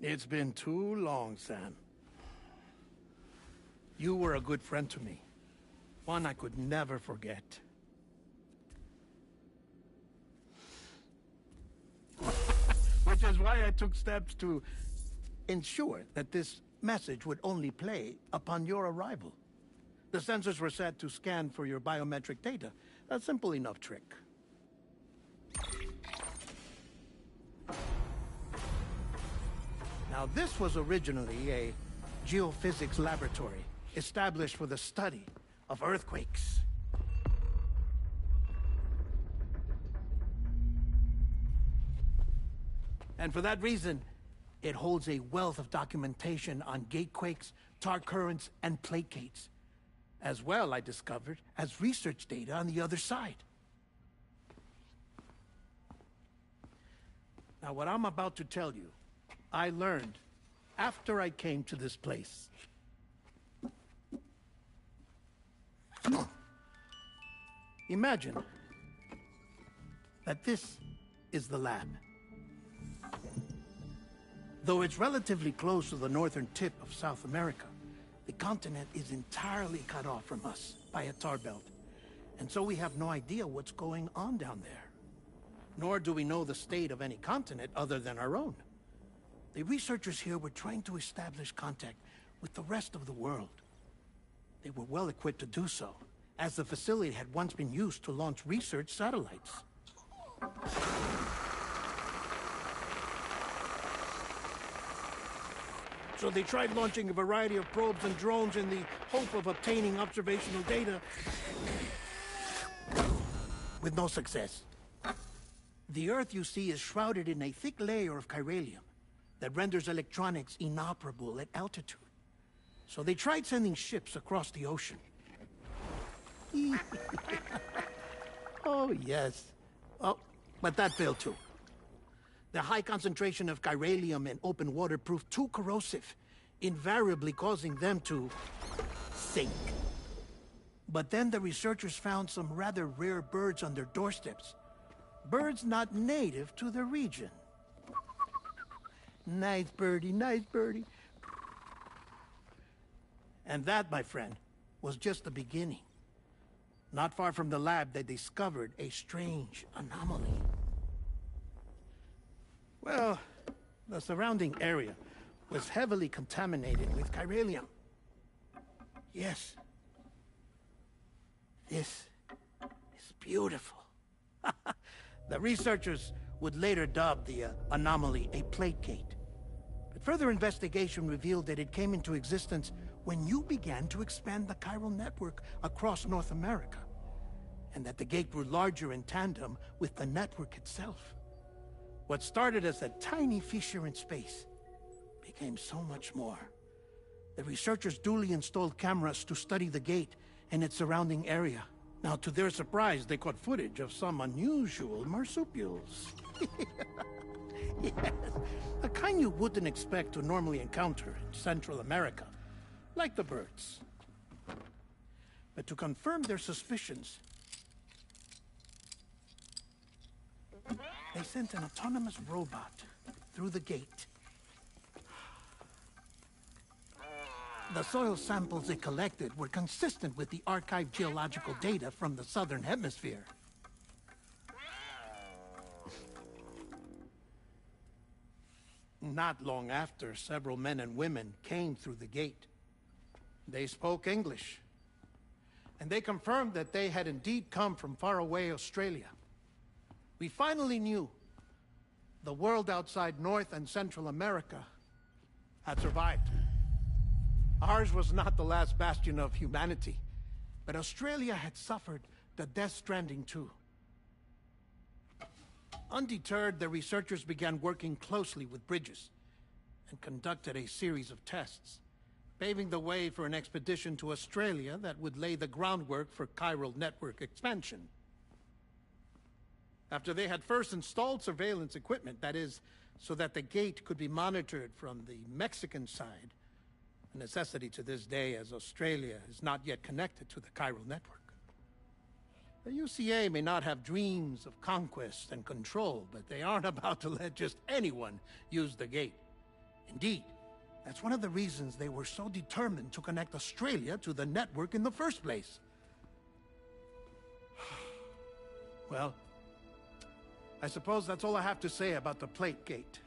It's been too long, Sam. You were a good friend to me. One I could never forget. Which is why I took steps to ensure that this message would only play upon your arrival. The sensors were set to scan for your biometric data. A simple enough trick. Now, this was originally a geophysics laboratory established for the study of earthquakes. And for that reason, it holds a wealth of documentation on gatequakes, tar currents, and placates. As well, I discovered, as research data on the other side. Now, what I'm about to tell you, I learned after I came to this place. Imagine that this is the lab. Though it's relatively close to the northern tip of South America, the continent is entirely cut off from us by a tar belt. And so we have no idea what's going on down there. Nor do we know the state of any continent other than our own. The researchers here were trying to establish contact with the rest of the world. They were well equipped to do so, as the facility had once been used to launch research satellites. So they tried launching a variety of probes and drones in the hope of obtaining observational data, with no success. The Earth, you see, is shrouded in a thick layer of chiralium that renders electronics inoperable at altitude. So they tried sending ships across the ocean. Oh, yes. Oh, but that failed too. The high concentration of chiralium in open water proved too corrosive, invariably causing them to sink. But then the researchers found some rather rare birds on their doorsteps. Birds not native to the region. Nice birdie, nice birdie. And that, my friend, was just the beginning. Not far from the lab, they discovered a strange anomaly. Well, the surrounding area was heavily contaminated with chiralium. Yes. This is beautiful. The researchers would later dub the anomaly a placate. But further investigation revealed that it came into existence when you began to expand the chiral network across North America, and that the gate grew larger in tandem with the network itself. What started as a tiny fissure in space became so much more. The researchers duly installed cameras to study the gate and its surrounding area. Now, to their surprise, they caught footage of some unusual marsupials. Yes, a kind you wouldn't expect to normally encounter in Central America, like the birds. But to confirm their suspicions, they sent an autonomous robot through the gate. The soil samples it collected were consistent with the archived geological data from the southern hemisphere. Not long after, several men and women came through the gate. They spoke English, and they confirmed that they had indeed come from faraway Australia. We finally knew the world outside North and Central America had survived. Ours was not the last bastion of humanity, but Australia had suffered the death stranding too. Undeterred, the researchers began working closely with Bridges and conducted a series of tests, paving the way for an expedition to Australia that would lay the groundwork for chiral network expansion. After they had first installed surveillance equipment, that is, so that the gate could be monitored from the Mexican side, a necessity to this day as Australia is not yet connected to the chiral network. The UCA may not have dreams of conquest and control, but they aren't about to let just anyone use the gate. Indeed, that's one of the reasons they were so determined to connect Australia to the network in the first place. Well, I suppose that's all I have to say about the Plate Gate.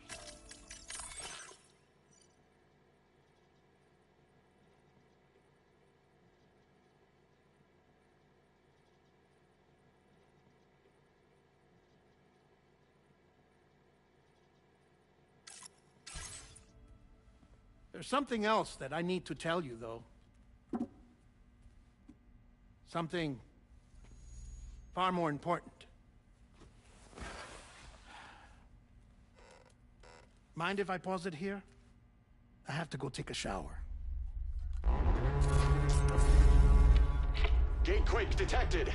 There's something else that I need to tell you, though. Something far more important. Mind if I pause it here? I have to go take a shower. Gate quake detected.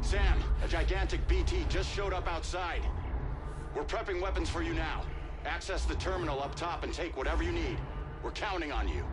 Sam, a gigantic BT just showed up outside. We're prepping weapons for you now. Access the terminal up top and take whatever you need. We're counting on you.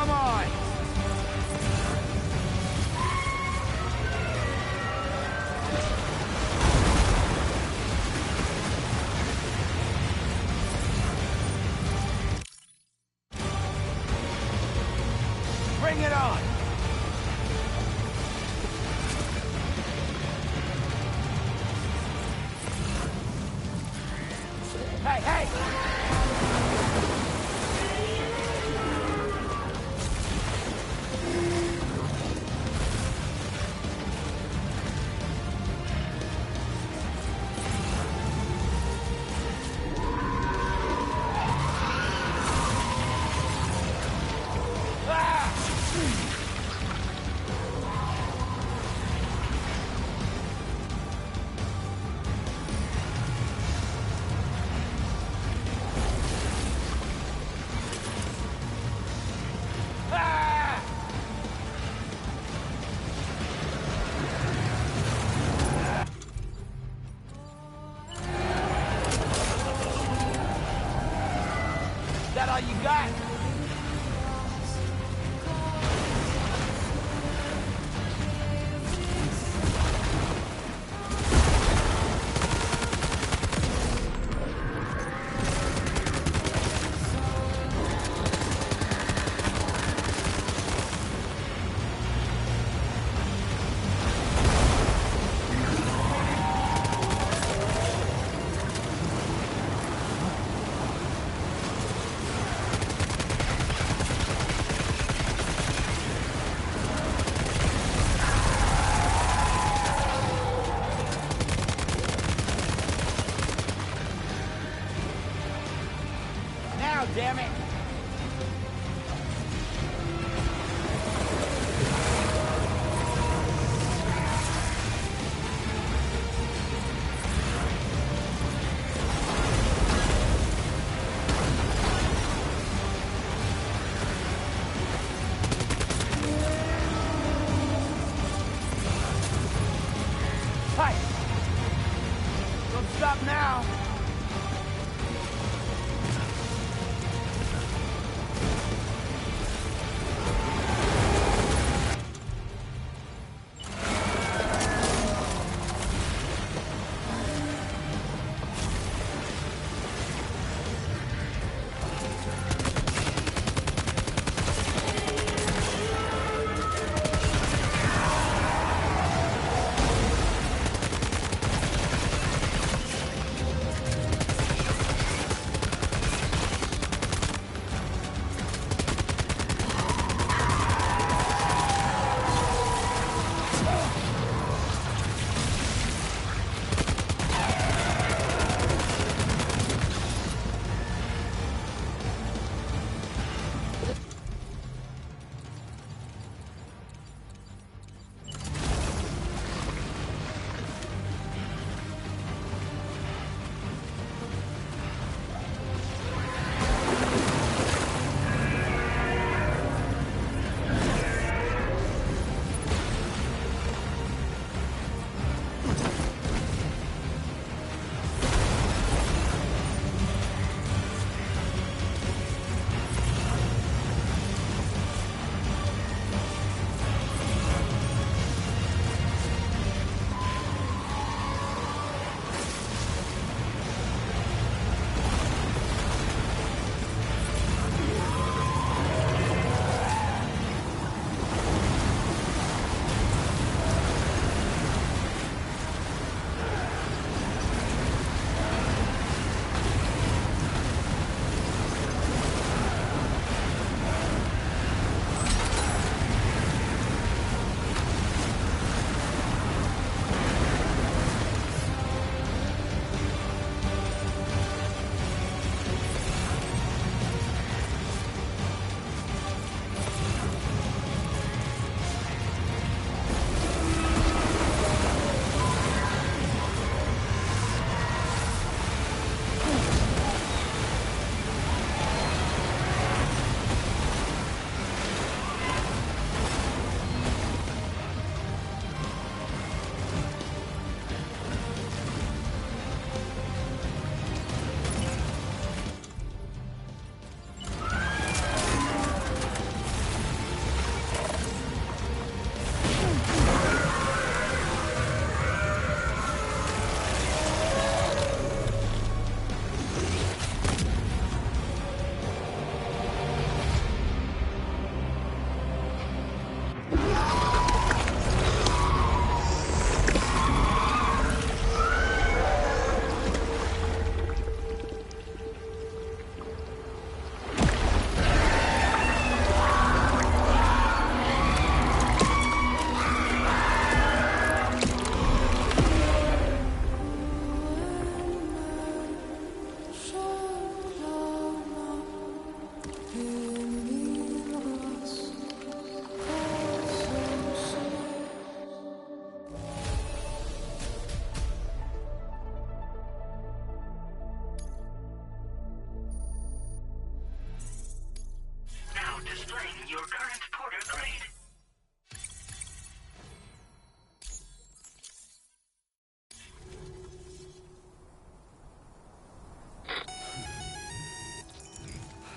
Come on! Bring it on! Hey, hey! Ah!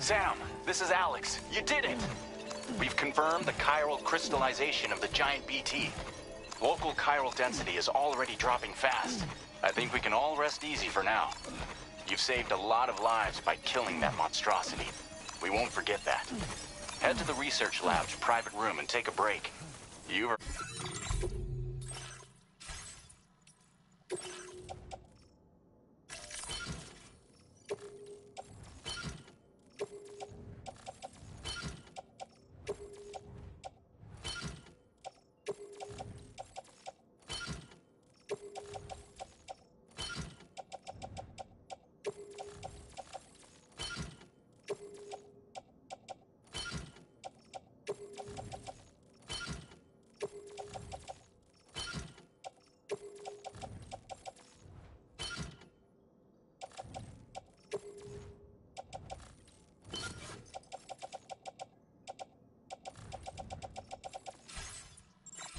Sam, this is Alex. You did it! We've confirmed the chiral crystallization of the giant BT. Local chiral density is already dropping fast. I think we can all rest easy for now. You've saved a lot of lives by killing that monstrosity. We won't forget that. Head to the research lab's private room and take a break. You've...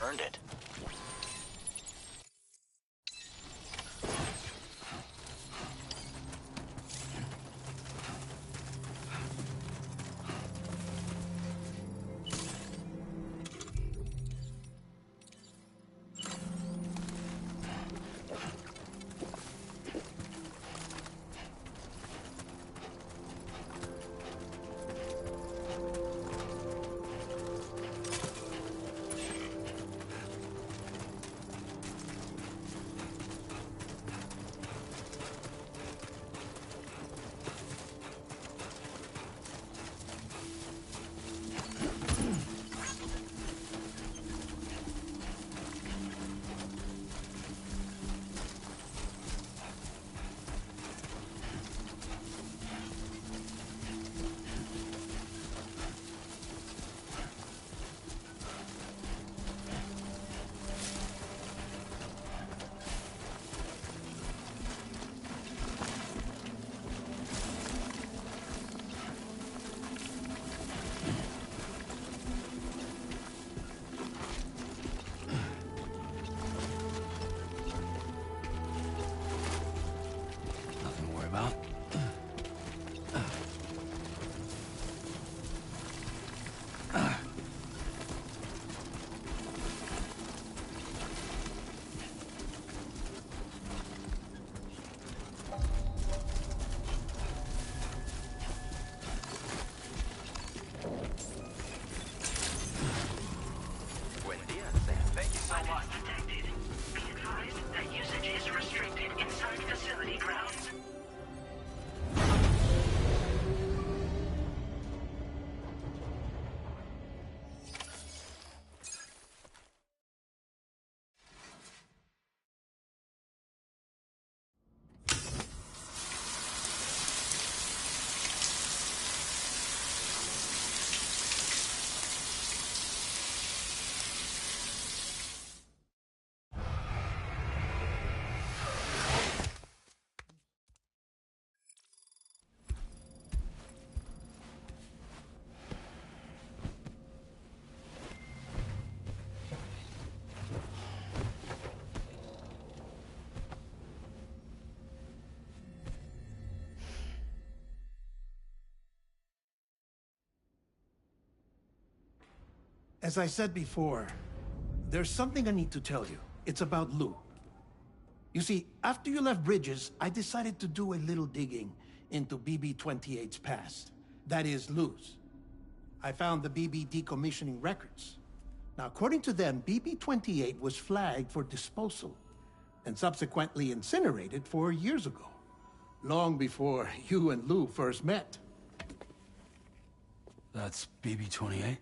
earned it. As I said before, there's something I need to tell you. It's about Lou. You see, after you left Bridges, I decided to do a little digging into BB-28's past. That is, Lou's. I found the BB decommissioning records. Now, according to them, BB-28 was flagged for disposal and subsequently incinerated 4 years ago, long before you and Lou first met. That's BB-28?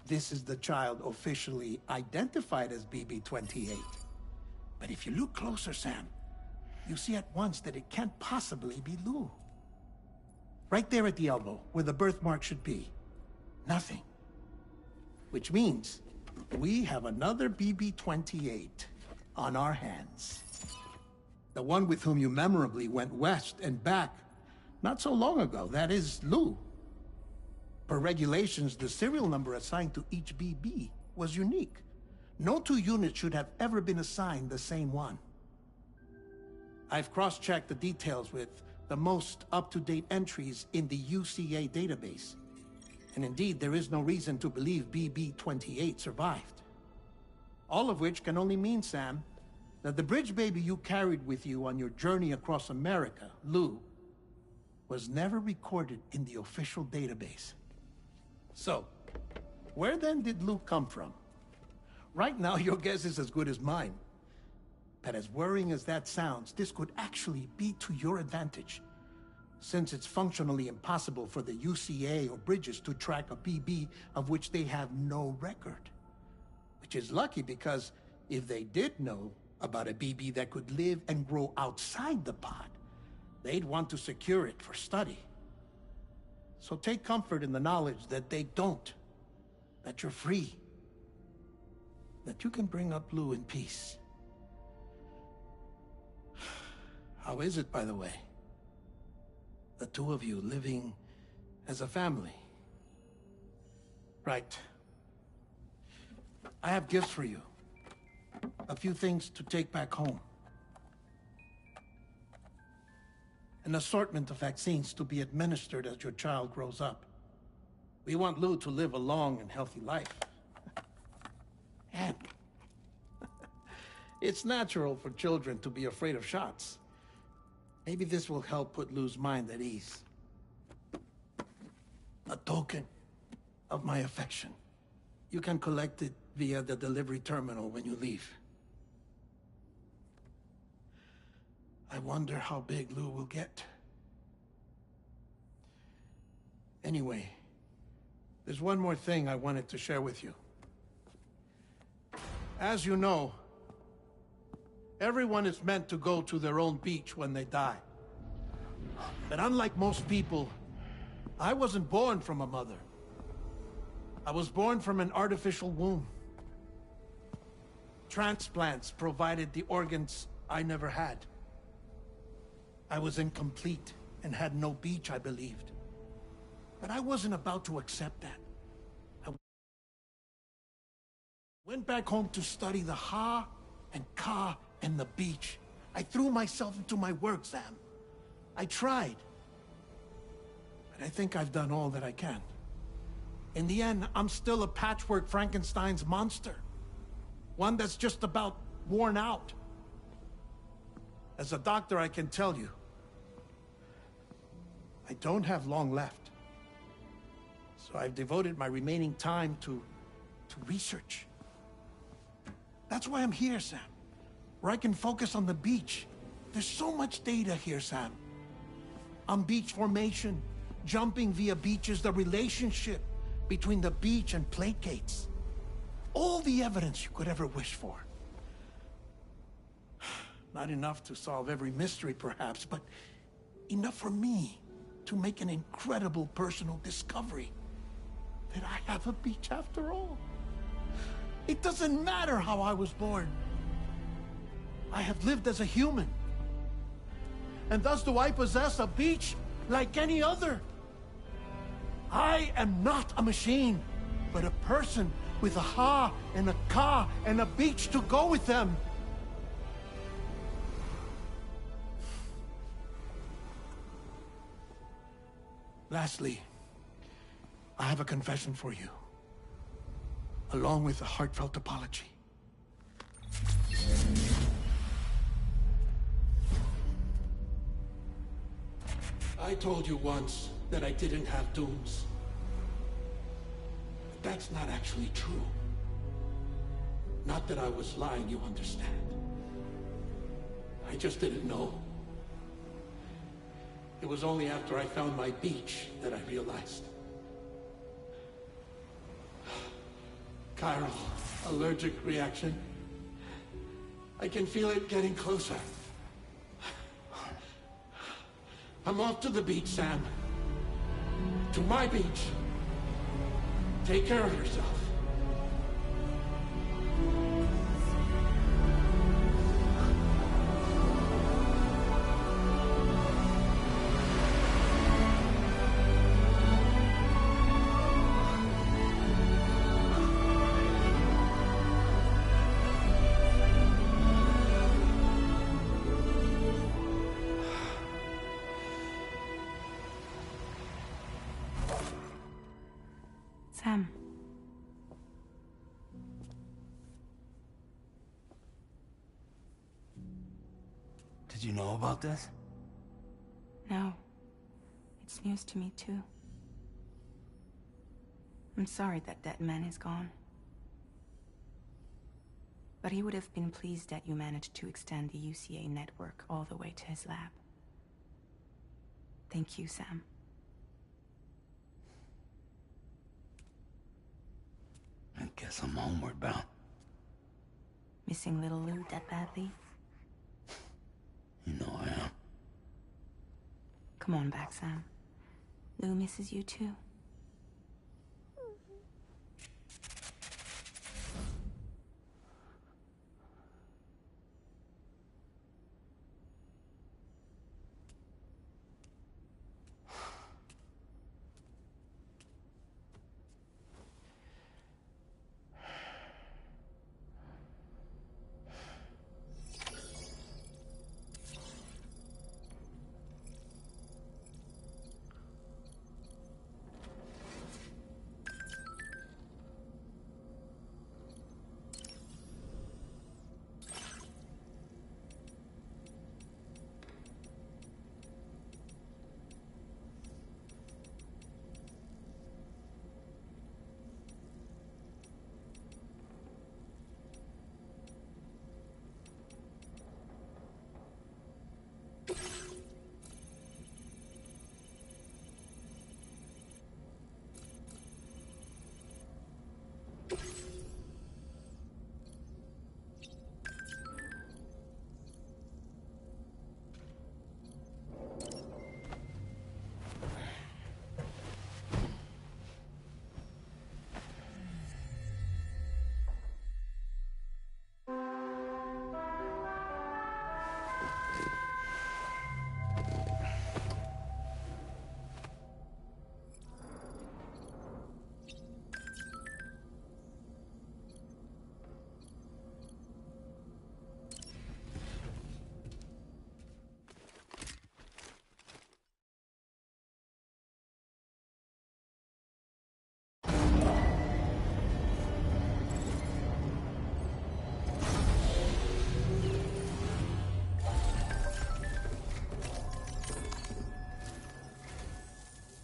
This is the child officially identified as BB-28. But if you look closer, Sam, you see at once that it can't possibly be Lou. Right there at the elbow, where the birthmark should be. Nothing. Which means we have another BB-28 on our hands. The one with whom you memorably went west and back not so long ago. That is Lou. Per regulations, the serial number assigned to each BB was unique. No two units should have ever been assigned the same one. I've cross-checked the details with the most up-to-date entries in the UCA database. And indeed, there is no reason to believe BB-28 survived. All of which can only mean, Sam, that the bridge baby you carried with you on your journey across America, Lou, was never recorded in the official database. So, where then did Lou come from? Right now, your guess is as good as mine. But as worrying as that sounds, this could actually be to your advantage, since it's functionally impossible for the UCA or Bridges to track a BB of which they have no record. Which is lucky, because if they did know about a BB that could live and grow outside the pod, they'd want to secure it for study. So take comfort in the knowledge that they don't, that you're free, that you can bring up Lou in peace. How is it, by the way? The two of you living as a family? Right. I have gifts for you. A few things to take back home. An assortment of vaccines to be administered as your child grows up. We want Lou to live a long and healthy life. And it's natural for children to be afraid of shots. Maybe this will help put Lou's mind at ease. A token of my affection. You can collect it via the delivery terminal when you leave. I wonder how big Lou will get. Anyway, there's one more thing I wanted to share with you. As you know, everyone is meant to go to their own beach when they die. But unlike most people, I wasn't born from a mother. I was born from an artificial womb. Transplants provided the organs I never had. I was incomplete and had no beach, I believed. But I wasn't about to accept that. I went back home to study the Ha and Ka and the beach. I threw myself into my work, Sam. I tried. But I think I've done all that I can. In the end, I'm still a patchwork Frankenstein's monster. One that's just about worn out. As a doctor, I can tell you, I don't have long left. So I've devoted my remaining time to research. That's why I'm here, Sam. Where I can focus on the beach. There's so much data here, Sam. On beach formation, jumping via beaches, the relationship between the beach and placates. All the evidence you could ever wish for. Not enough to solve every mystery, perhaps, but enough for me to make an incredible personal discovery. That I have a beach after all. It doesn't matter how I was born. I have lived as a human. And thus do I possess a beach like any other. I am not a machine, but a person with a Ha and a Ka and a beach to go with them. Lastly, I have a confession for you, along with a heartfelt apology. I told you once that I didn't have dooms. But that's not actually true. Not that I was lying, you understand. I just didn't know. It was only after I found my beach that I realized. Chiral allergic reaction. I can feel it getting closer. I'm off to the beach, Sam. To my beach. Take care of yourself. Sam. Did you know about this? No. It's news to me, too. I'm sorry that man is gone. But he would have been pleased that you managed to extend the UCA network all the way to his lab. Thank you, Sam. I guess I'm homeward bound. Missing little Lou that badly? You know I am. Come on back, Sam. Lou misses you too.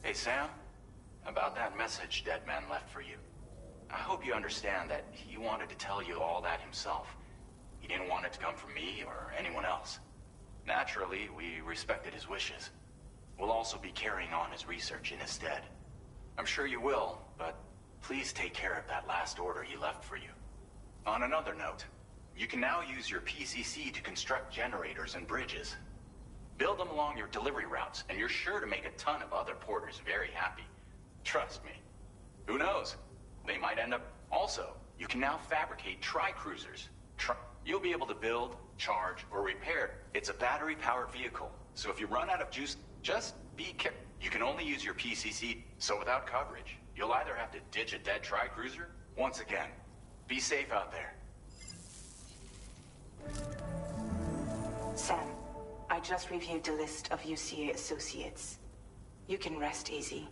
Hey, Sam. About that message Deadman left for you. I hope you understand that he wanted to tell you all that himself. He didn't want it to come from me or anyone else. Naturally, we respected his wishes. We'll also be carrying on his research in his stead. I'm sure you will, but please take care of that last order he left for you. On another note, you can now use your PCC to construct generators and bridges. Build them along your delivery routes, and you're sure to make a ton of other porters very happy. Trust me. Who knows? They might end up... Also, you can now fabricate tri-cruisers. You'll be able to build, charge, or repair. It's a battery-powered vehicle, so if you run out of juice, just be careful. You can only use your PCC, so without coverage, you'll either have to ditch a dead tri-cruiser. Once again, be safe out there. Sam, I just reviewed the list of UCA associates. You can rest easy.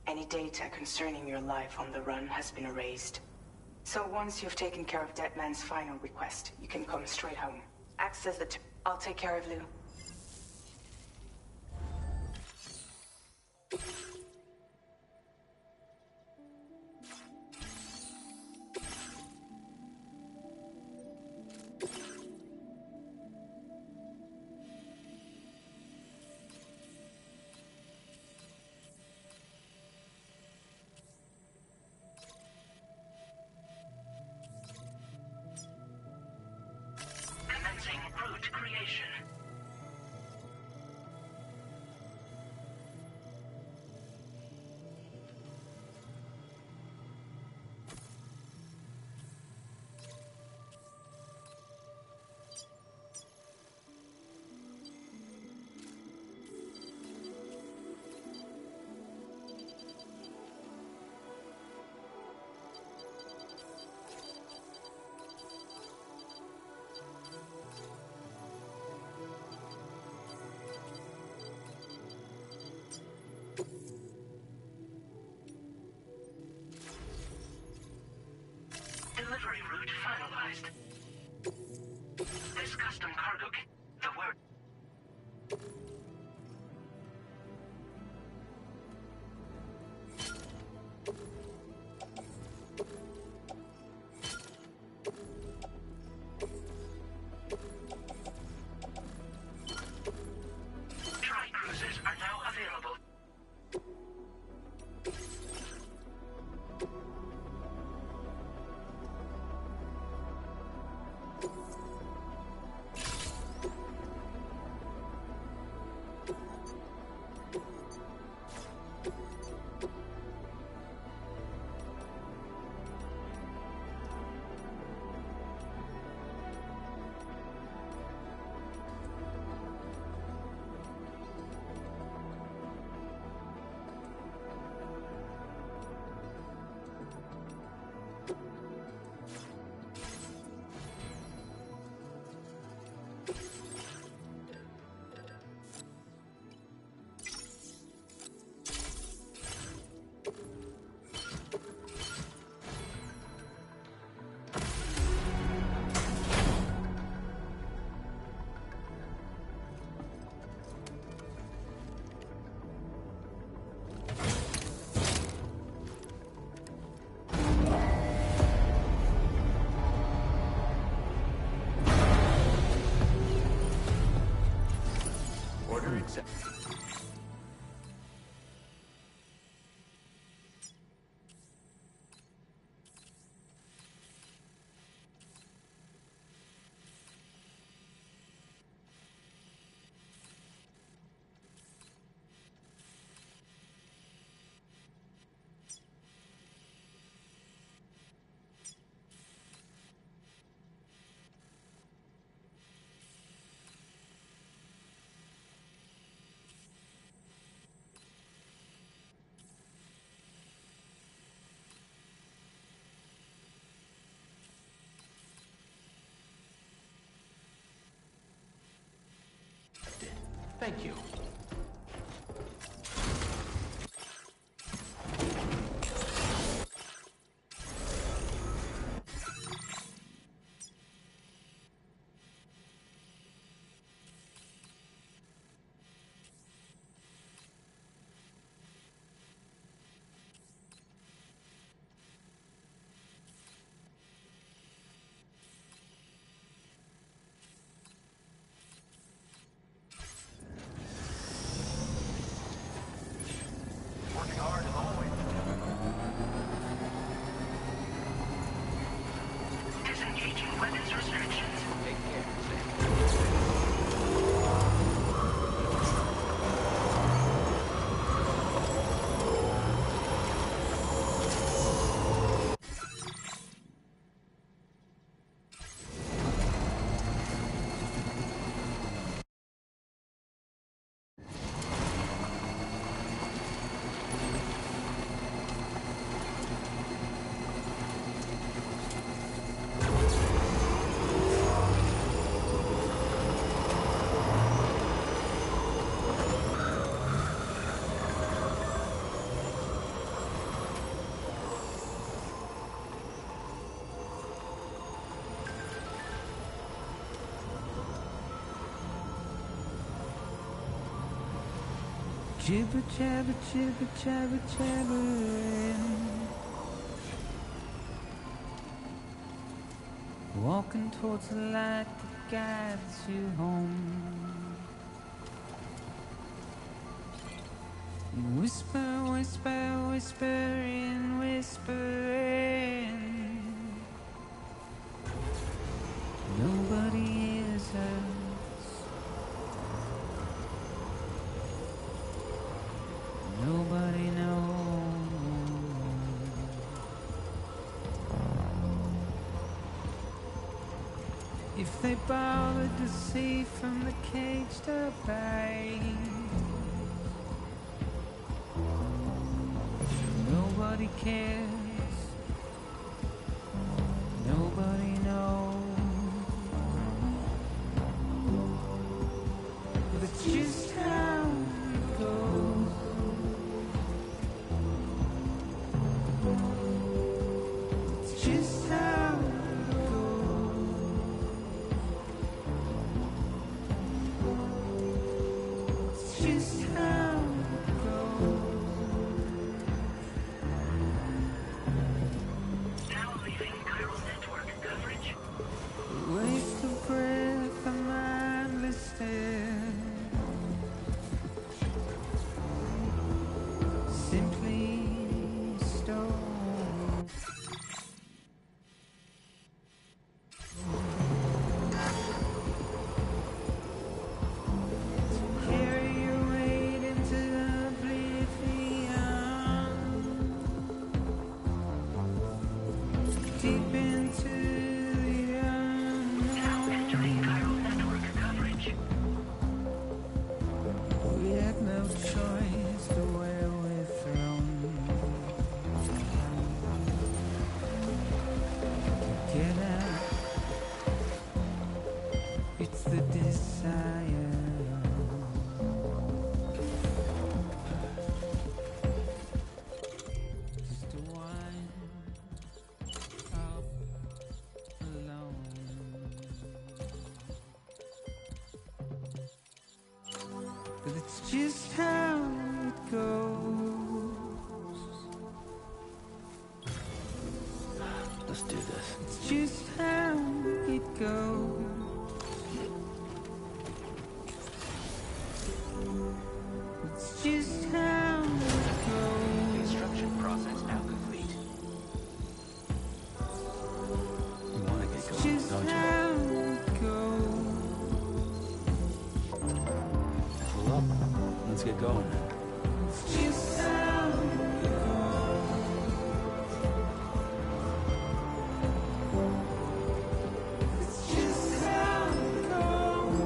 Any data concerning your life on the run has been erased. So once you've taken care of Deadman's final request, you can come straight home. Access the I'll take care of Lou. Commencing root creation. advised. This custom cargo kit, the word. Tri-cruisers are now available. Order accepted. Thank you. Working hard as always. Disengaging weapons restrictions. Take care, Sam. Jibber jabber jibber jabber jabbering, walking towards the light that guides you home. And whisper, whisper, whispering, whispering. Nobody hears us. Nobody knows. If they bothered to see from the caged up eyes, nobody cares. Nobody knows. That's just how it goes. It's just how it goes. deep into the Now unknown. entering chiral network coverage. We had no choice the way we're thrown. Get out. It's the desire. Just to wind up alone. But it's just how it goes. Let's do this. It's just how it goes. It's just how it goes. Construction process now complete. You want to get going, Just don't you? how it goes. Pull up. Let's get going. It's just how it goes. It's just how it goes.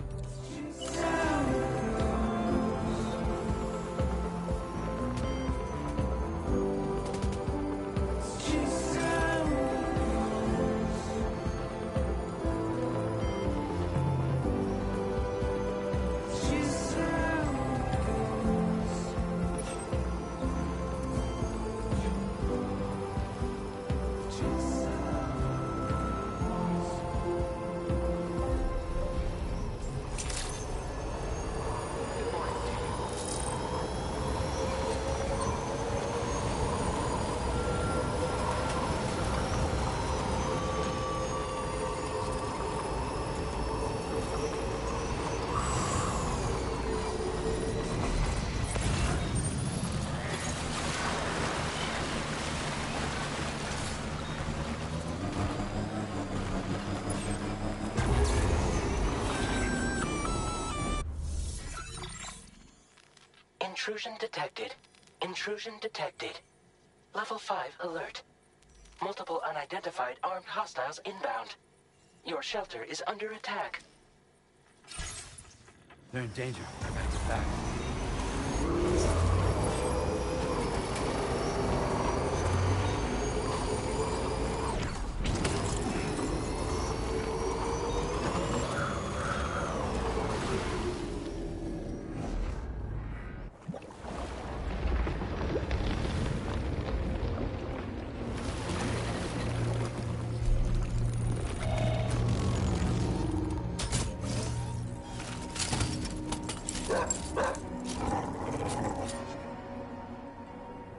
It's just how it goes. It's just how it goes. It's just how it goes. Just Intrusion detected. Intrusion detected. Level 5 alert. Multiple unidentified armed hostiles inbound. Your shelter is under attack. They're in danger. I gotta get back.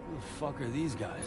Who the fuck are these guys?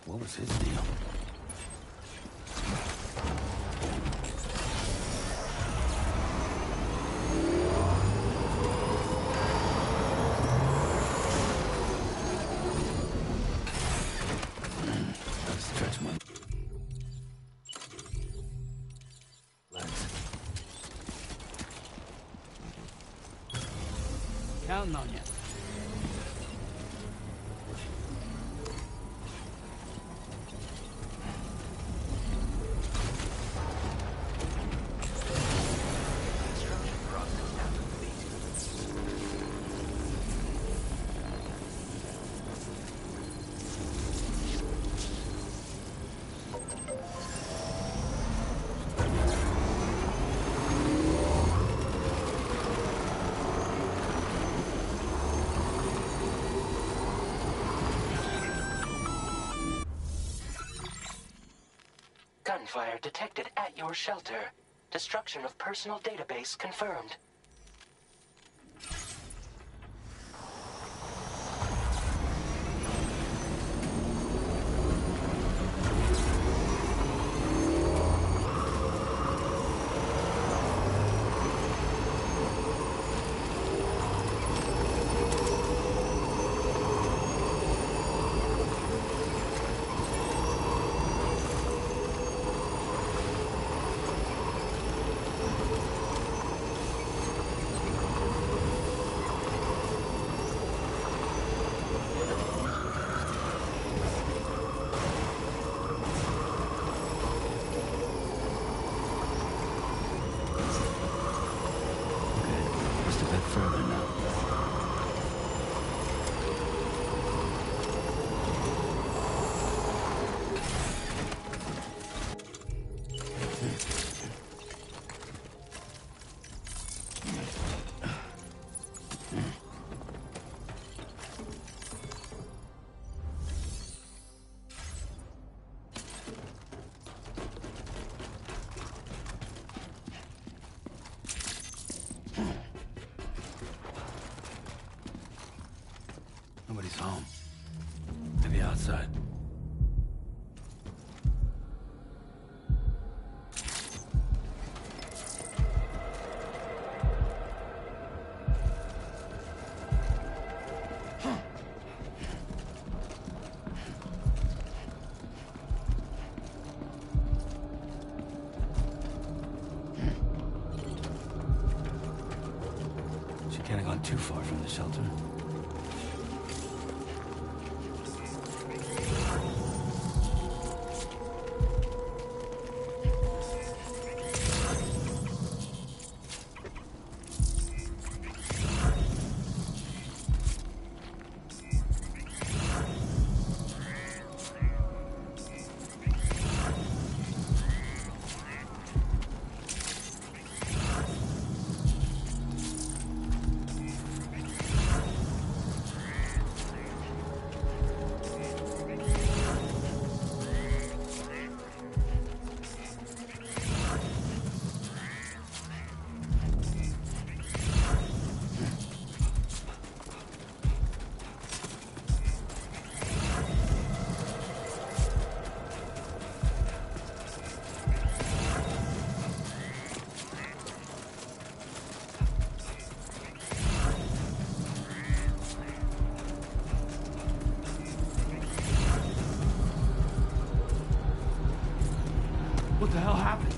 What was his deal? Gotta stretch my legs. Counting on you. Gunfire detected at your shelter. Destruction of personal database confirmed. Just a bit further now. Nobody's home. Maybe outside. She can't have gone too far from the shelter. What the hell happened?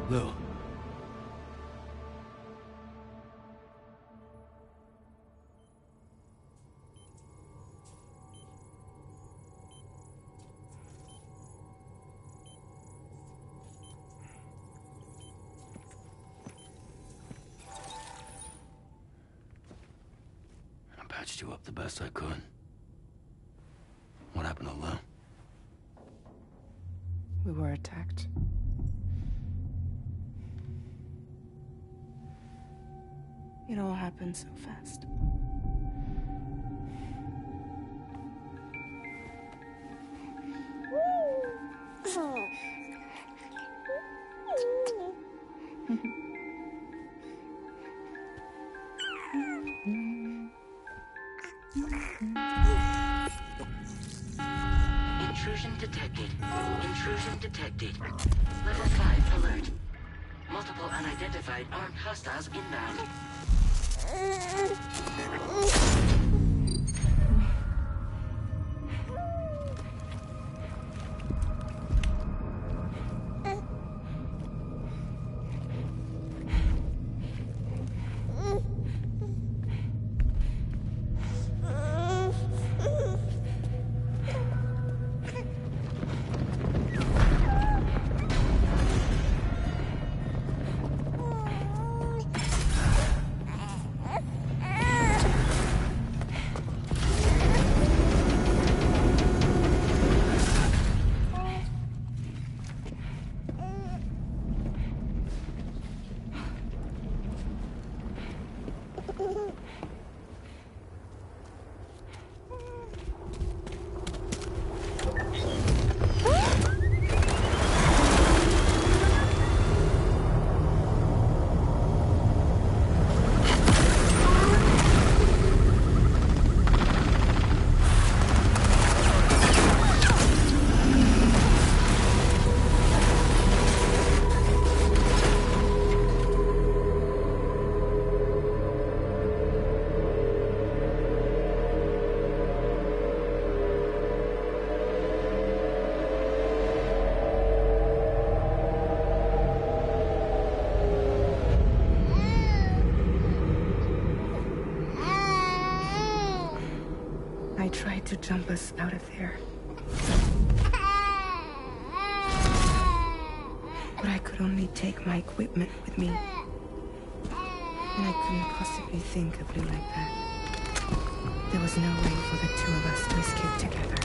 Lou. I patched you up the best I could. What happened to Lou? We were attacked. It all happened so fast. Intrusion detected. Intrusion detected. Level 5 alert. Multiple unidentified armed hostiles inbound. I tried to jump us out of there. But I could only take my equipment with me. And I couldn't possibly think of Lou like that. There was no way for the two of us to escape together.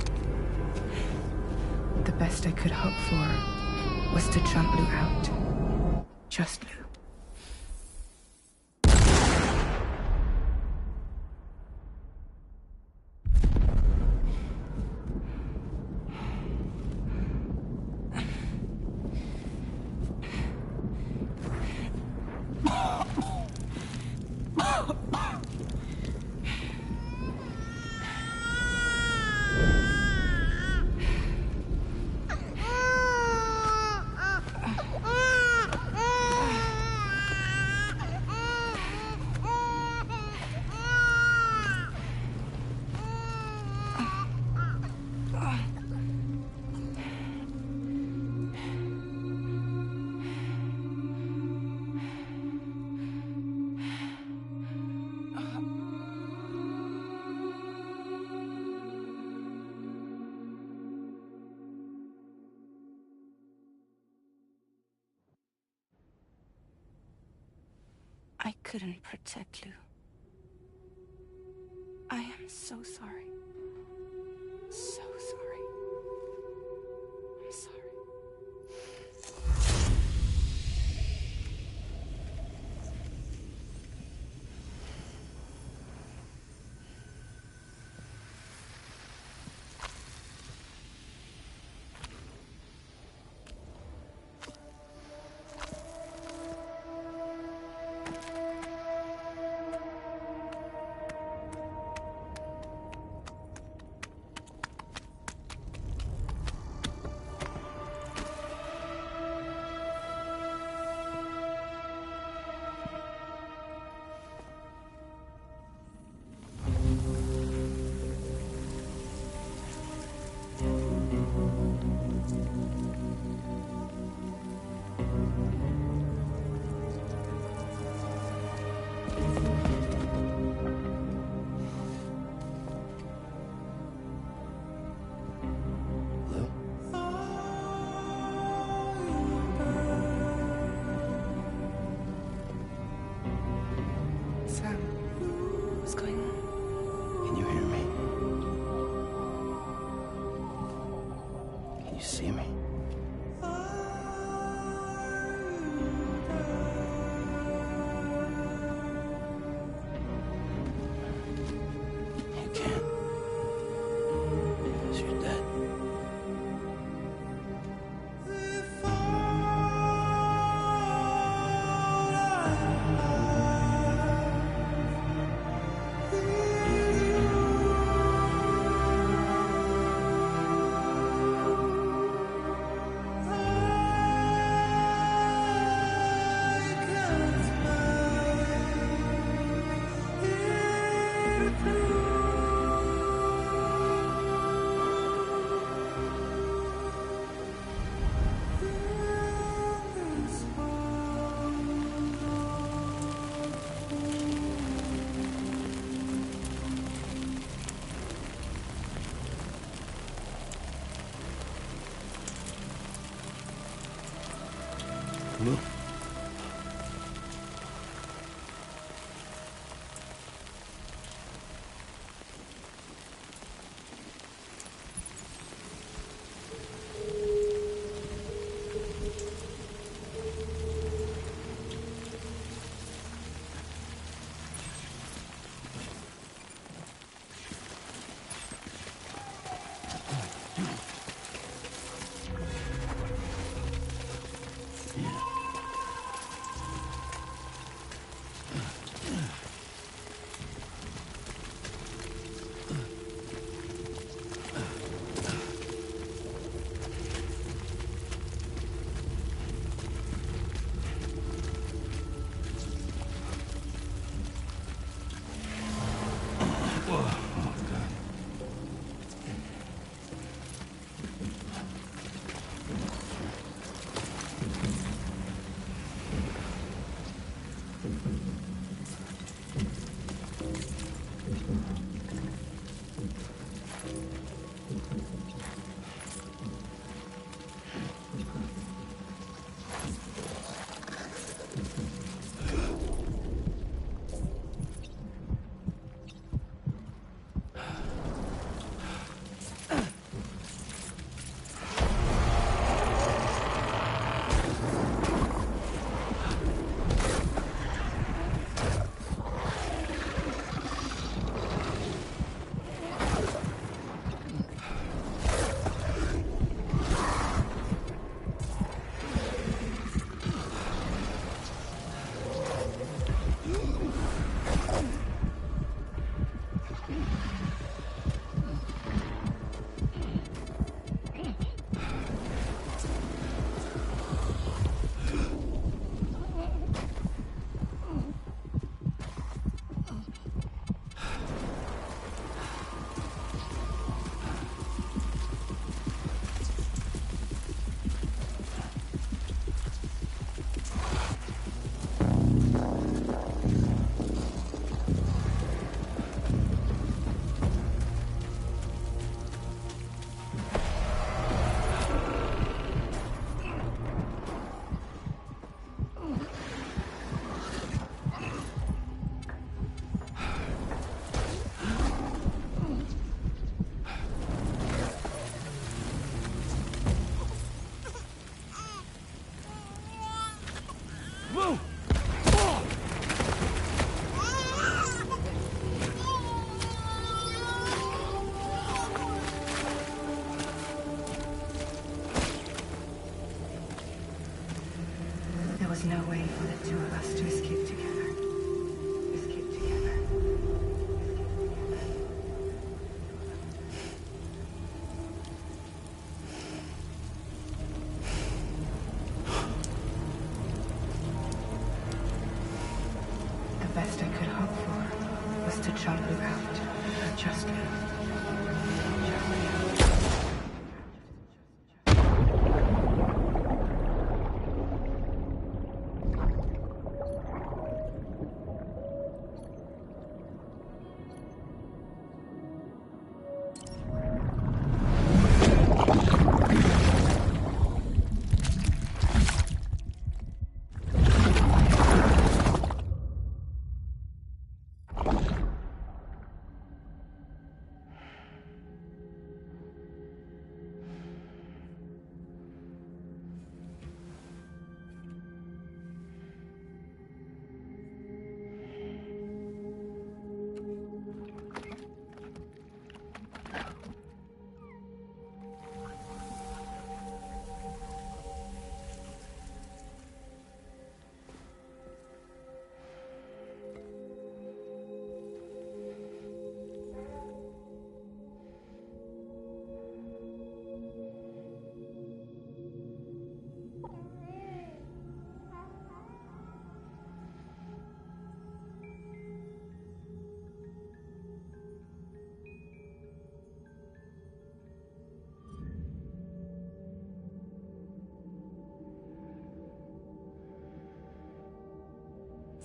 The best I could hope for was to jump Lou out. Just Lou. I couldn't protect Lou. I am so sorry. So sorry. I'm sorry. What's going on? Can you hear me? Can you see me? You can't. Because you're dead. Move. There was no way for the two of us to escape together. Escape together. The best I could hope for was to jump you out. Just you.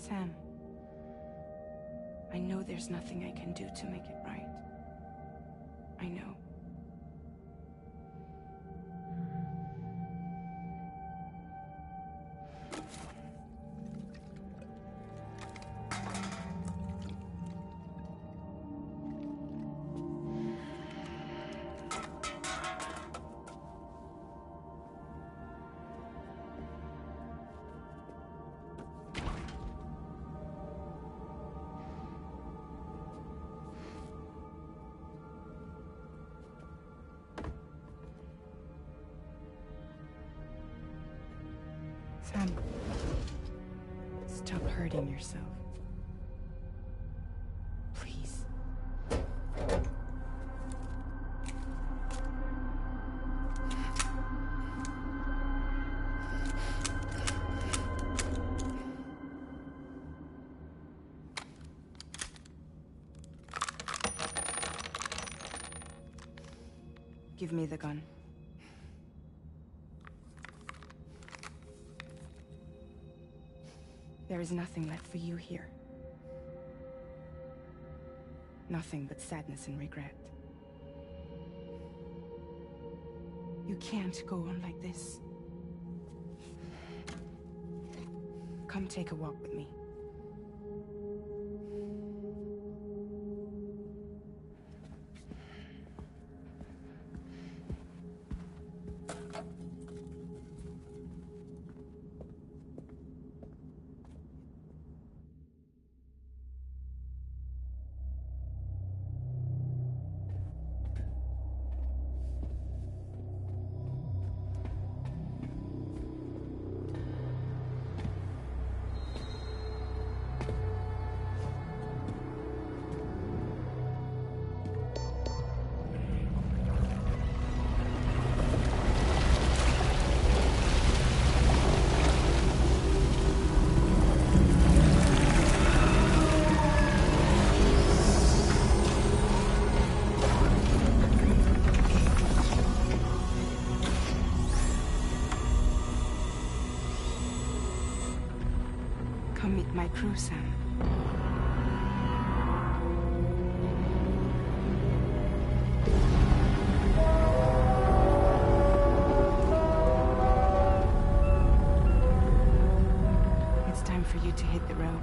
Sam, I know there's nothing I can do to make it right. I know. Sam, stop hurting yourself. Please. Give me the gun. There is nothing left for you here. Nothing but sadness and regret. You can't go on like this. Come take a walk with me. Come meet my crew, Sam. It's time for you to hit the road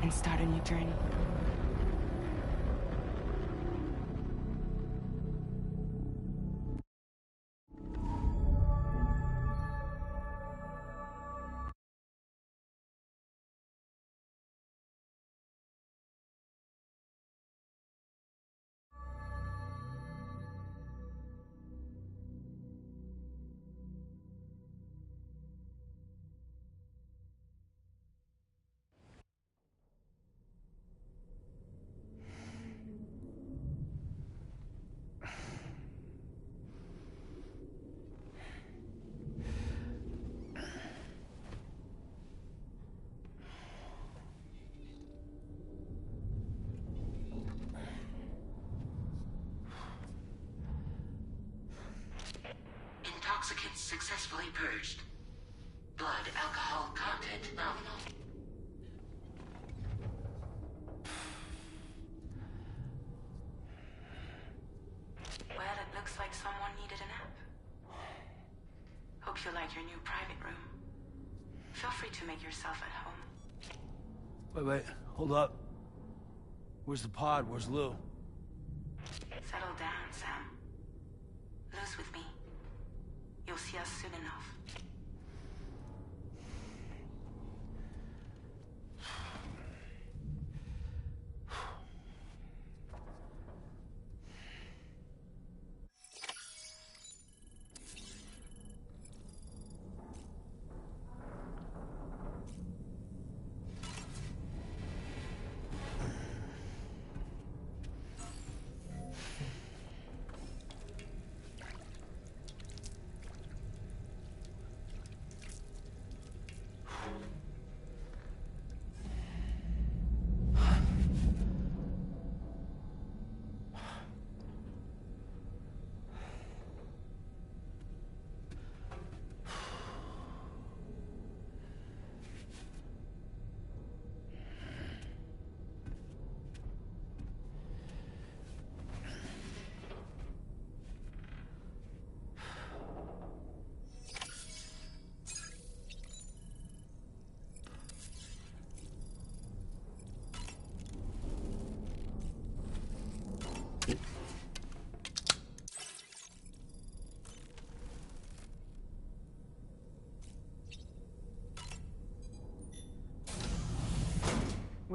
and start a new journey. Intoxicants successfully purged. Blood alcohol content nominal. Well, it looks like someone needed a nap. Hope you like your new private room. Feel free to make yourself at home. Wait, hold up. Where's the pod? Where's Lou? Settle down, Sam. Lou's with me. You'll see us soon enough.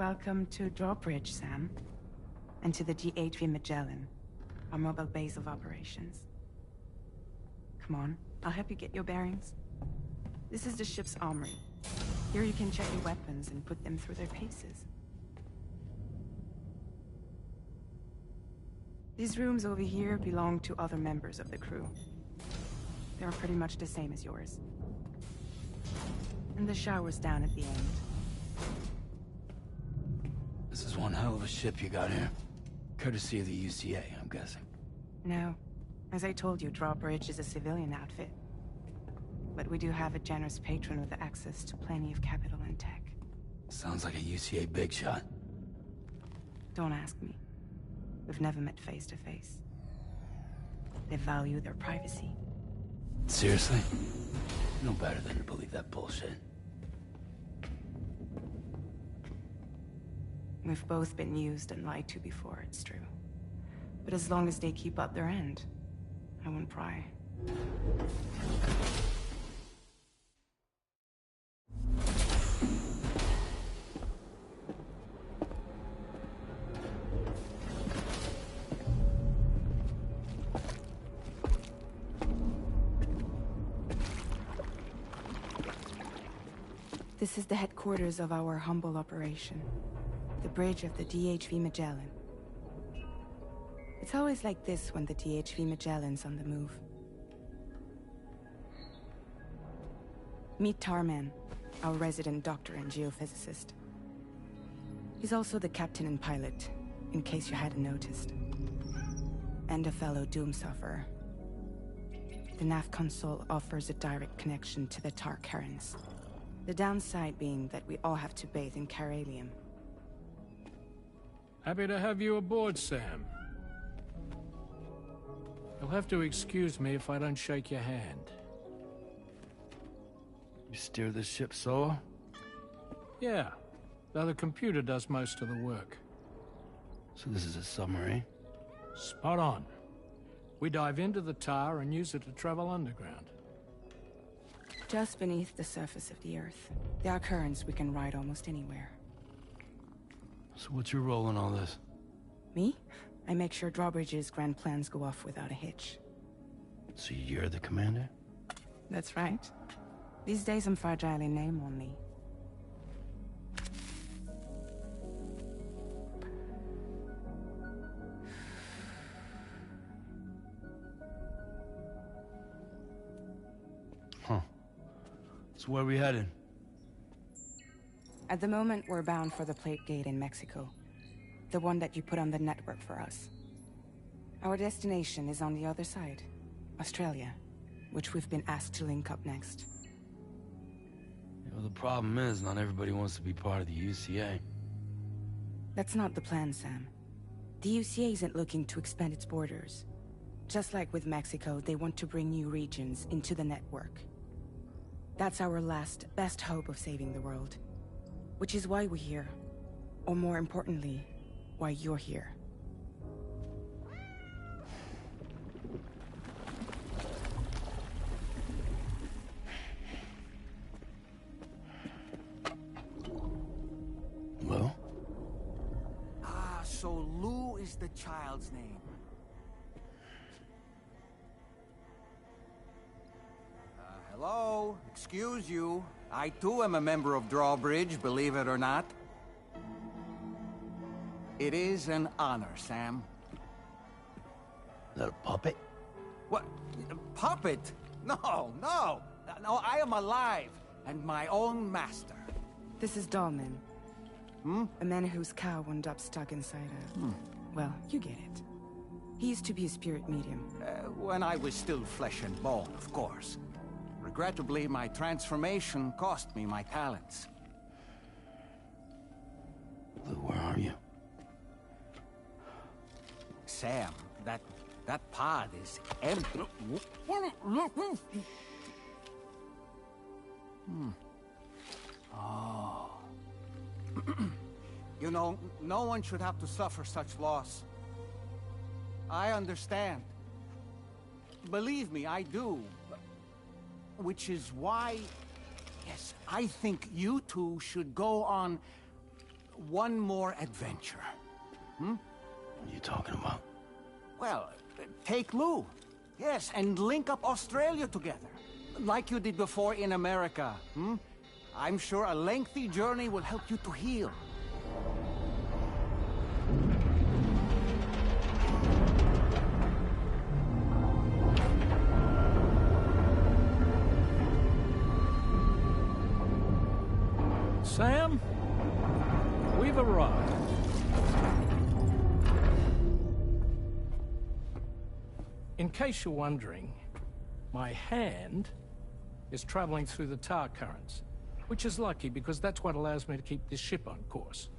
Welcome to Drawbridge, Sam. And to the DHV Magellan, our mobile base of operations. Come on, I'll help you get your bearings. This is the ship's armory. Here you can check your weapons and put them through their paces. These rooms over here belong to other members of the crew. They're pretty much the same as yours. And the shower's down at the end. This is one hell of a ship you got here. Courtesy of the UCA, I'm guessing. No. As I told you, Drawbridge is a civilian outfit. But we do have a generous patron with access to plenty of capital and tech. Sounds like a UCA big shot. Don't ask me. We've never met face to face. They value their privacy. Seriously? No better than to believe that bullshit. We've both been used and lied to before, it's true. But as long as they keep up their end, I won't pry. This is the headquarters of our humble operation. The bridge of the DHV Magellan. It's always like this when the DHV Magellan's on the move. Meet Tarman, our resident doctor and geophysicist. He's also the captain and pilot, in case you hadn't noticed. And a fellow doom sufferer. The nav console offers a direct connection to the Tar currents. The downside being that we all have to bathe in Caralium. Happy to have you aboard, Sam. You'll have to excuse me if I don't shake your hand. You steer this ship solo? Yeah, though the computer does most of the work. So this is a submarine? Spot on. We dive into the Tar and use it to travel underground. Just beneath the surface of the Earth, there are currents we can ride almost anywhere. So what's your role in all this? Me? I make sure Drawbridge's grand plans go off without a hitch. So you're the commander? That's right. These days I'm fragile in name only. Huh. So where are we headed? At the moment, we're bound for the Plate Gate in Mexico. The one that you put on the network for us. Our destination is on the other side, Australia, which we've been asked to link up next. Well, the problem is, not everybody wants to be part of the UCA. That's not the plan, Sam. The UCA isn't looking to expand its borders. Just like with Mexico, they want to bring new regions into the network. That's our last, best hope of saving the world. Which is why we're here. Or more importantly, why you're here. Well? Ah, so Lou is the child's name. Hello? Excuse you. I too am a member of Drawbridge, believe it or not. It is an honor, Sam. Is that a puppet? What? A puppet? No, no! No, I am alive, and my own master. This is Dahlman. A man whose cow wound up stuck inside a... Well, you get it. He used to be a spirit medium. When I was still flesh and bone, of course. Regrettably, my transformation cost me my talents. Lou, where are you? Sam, that pod is empty. Oh. You know, no one should have to suffer such loss. I understand. Believe me, I do. Which is why, yes, I think you two should go on one more adventure. What are you talking about? Well, take Lou. Yes, and link up Australia together. Like you did before in America. I'm sure a lengthy journey will help you to heal. Sam, we've arrived. In case you're wondering, my hand is traveling through the tar currents, which is lucky because that's what allows me to keep this ship on course.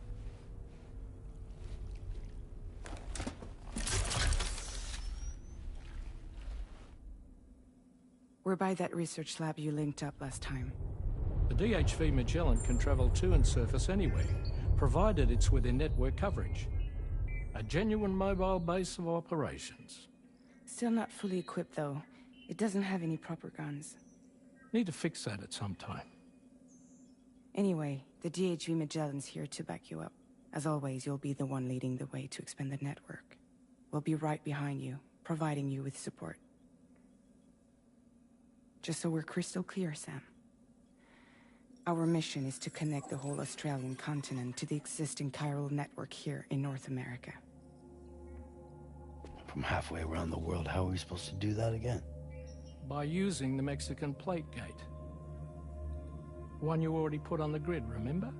We're by that research lab you linked up last time. The DHV Magellan can travel to and surface anywhere, provided it's within network coverage. A genuine mobile base of operations. Still not fully equipped, though. It doesn't have any proper guns. Need to fix that at some time. Anyway, the DHV Magellan's here to back you up. As always, you'll be the one leading the way to expand the network. We'll be right behind you, providing you with support. Just so we're crystal clear, Sam. Our mission is to connect the whole Australian continent to the existing chiral network here in North America. From halfway around the world, how are we supposed to do that again? By using the Mexican plate gate. One you already put on the grid, remember?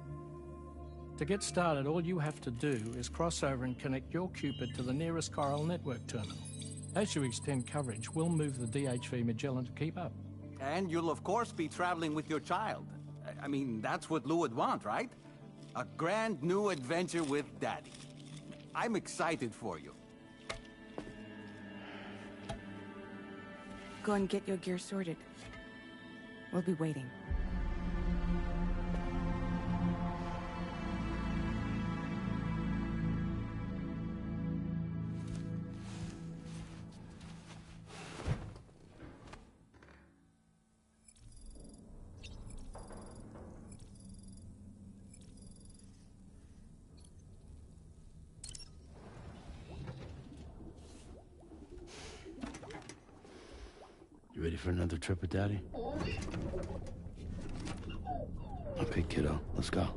To get started, all you have to do is cross over and connect your Cupid to the nearest chiral network terminal. As you extend coverage, we'll move the DHV Magellan to keep up. And you'll of course be traveling with your child. I mean, that's what Lou would want, right? A grand new adventure with Daddy. I'm excited for you. Go and get your gear sorted. We'll be waiting. You ready for another trip with Daddy? Okay, kiddo, let's go.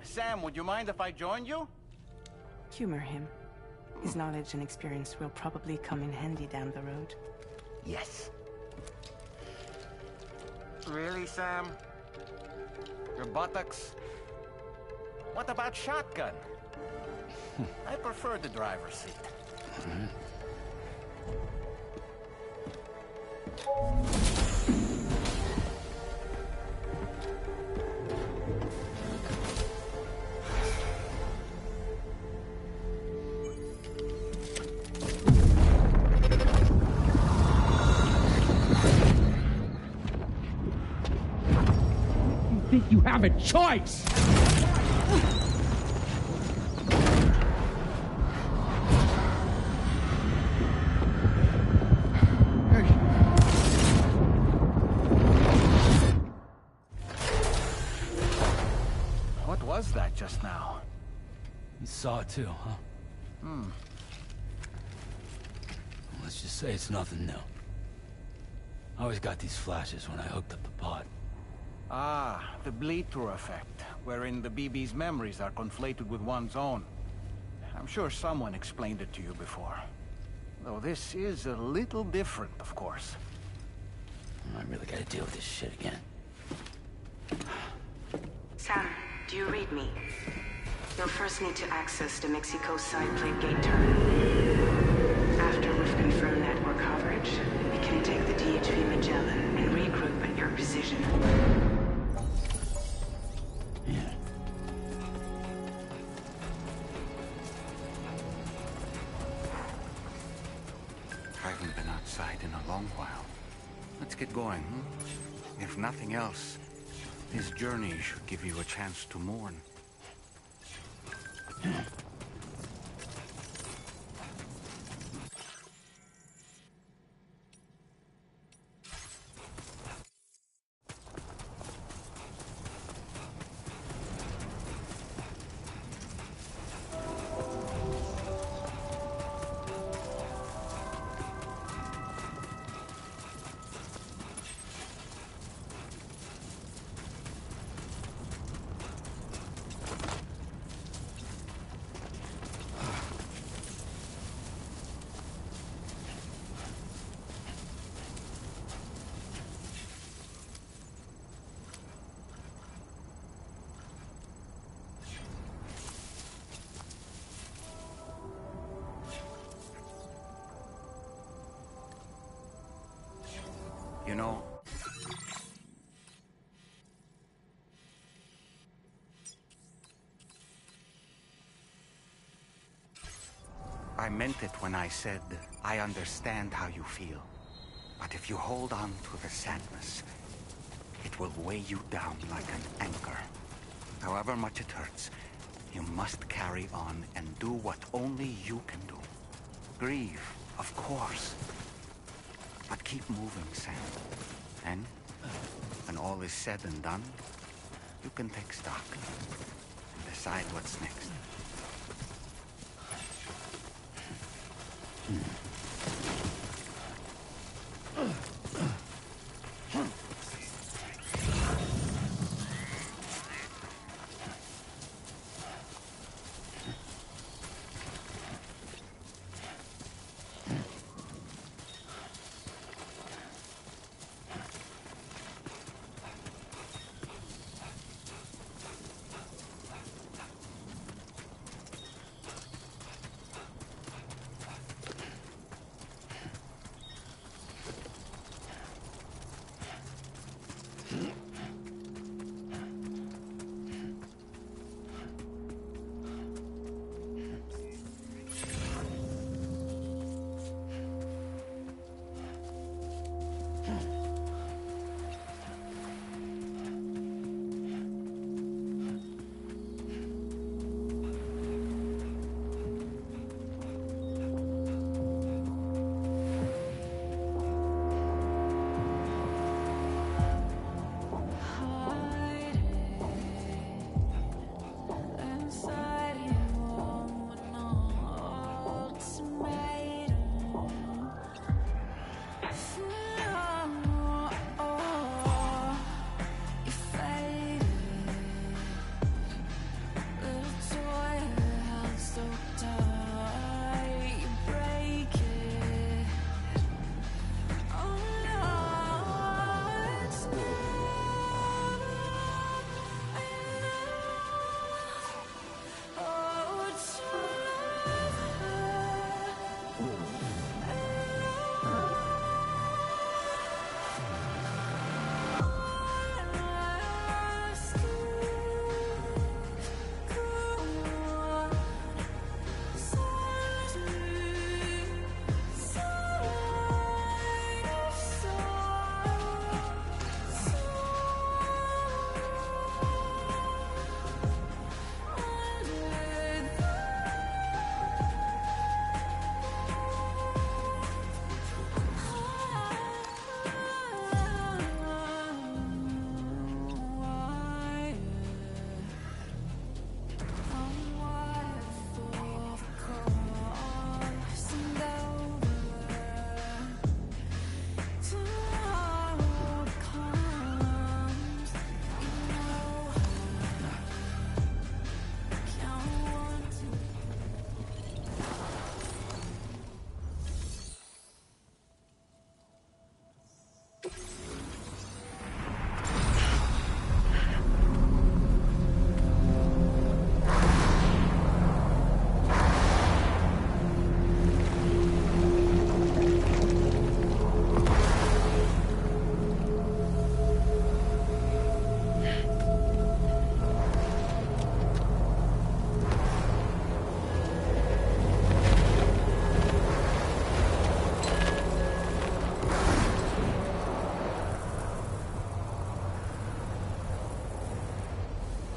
Sam, would you mind if I joined you? Humor him. His knowledge and experience will probably come in handy down the road. Yes. Really, Sam? Your buttocks? What about shotgun? I prefer the driver's seat. Think you have a choice? What was that just now? You saw it too, huh? Let's just say it's nothing new. I always got these flashes when I hooked up the pod. Ah, the bleed-through effect, wherein the BB's memories are conflated with one's own. I'm sure someone explained it to you before. Though this is a little different, of course. I really gotta deal with this shit again. Sam, do you read me? You'll first need to access the Mexico side plate gate terminal. After we've confirmed network coverage, we can take the DHV Magellan and regroup at your position. Yeah. I haven't been outside in a long while. Let's get going, hmm? If nothing else, this journey should give you a chance to mourn. You know, I meant it when I said, I understand how you feel. But if you hold on to the sadness, it will weigh you down like an anchor. However much it hurts, you must carry on and do what only you can do. Grieve, of course. But keep moving, Sam. And when all is said and done, you can take stock and decide what's next.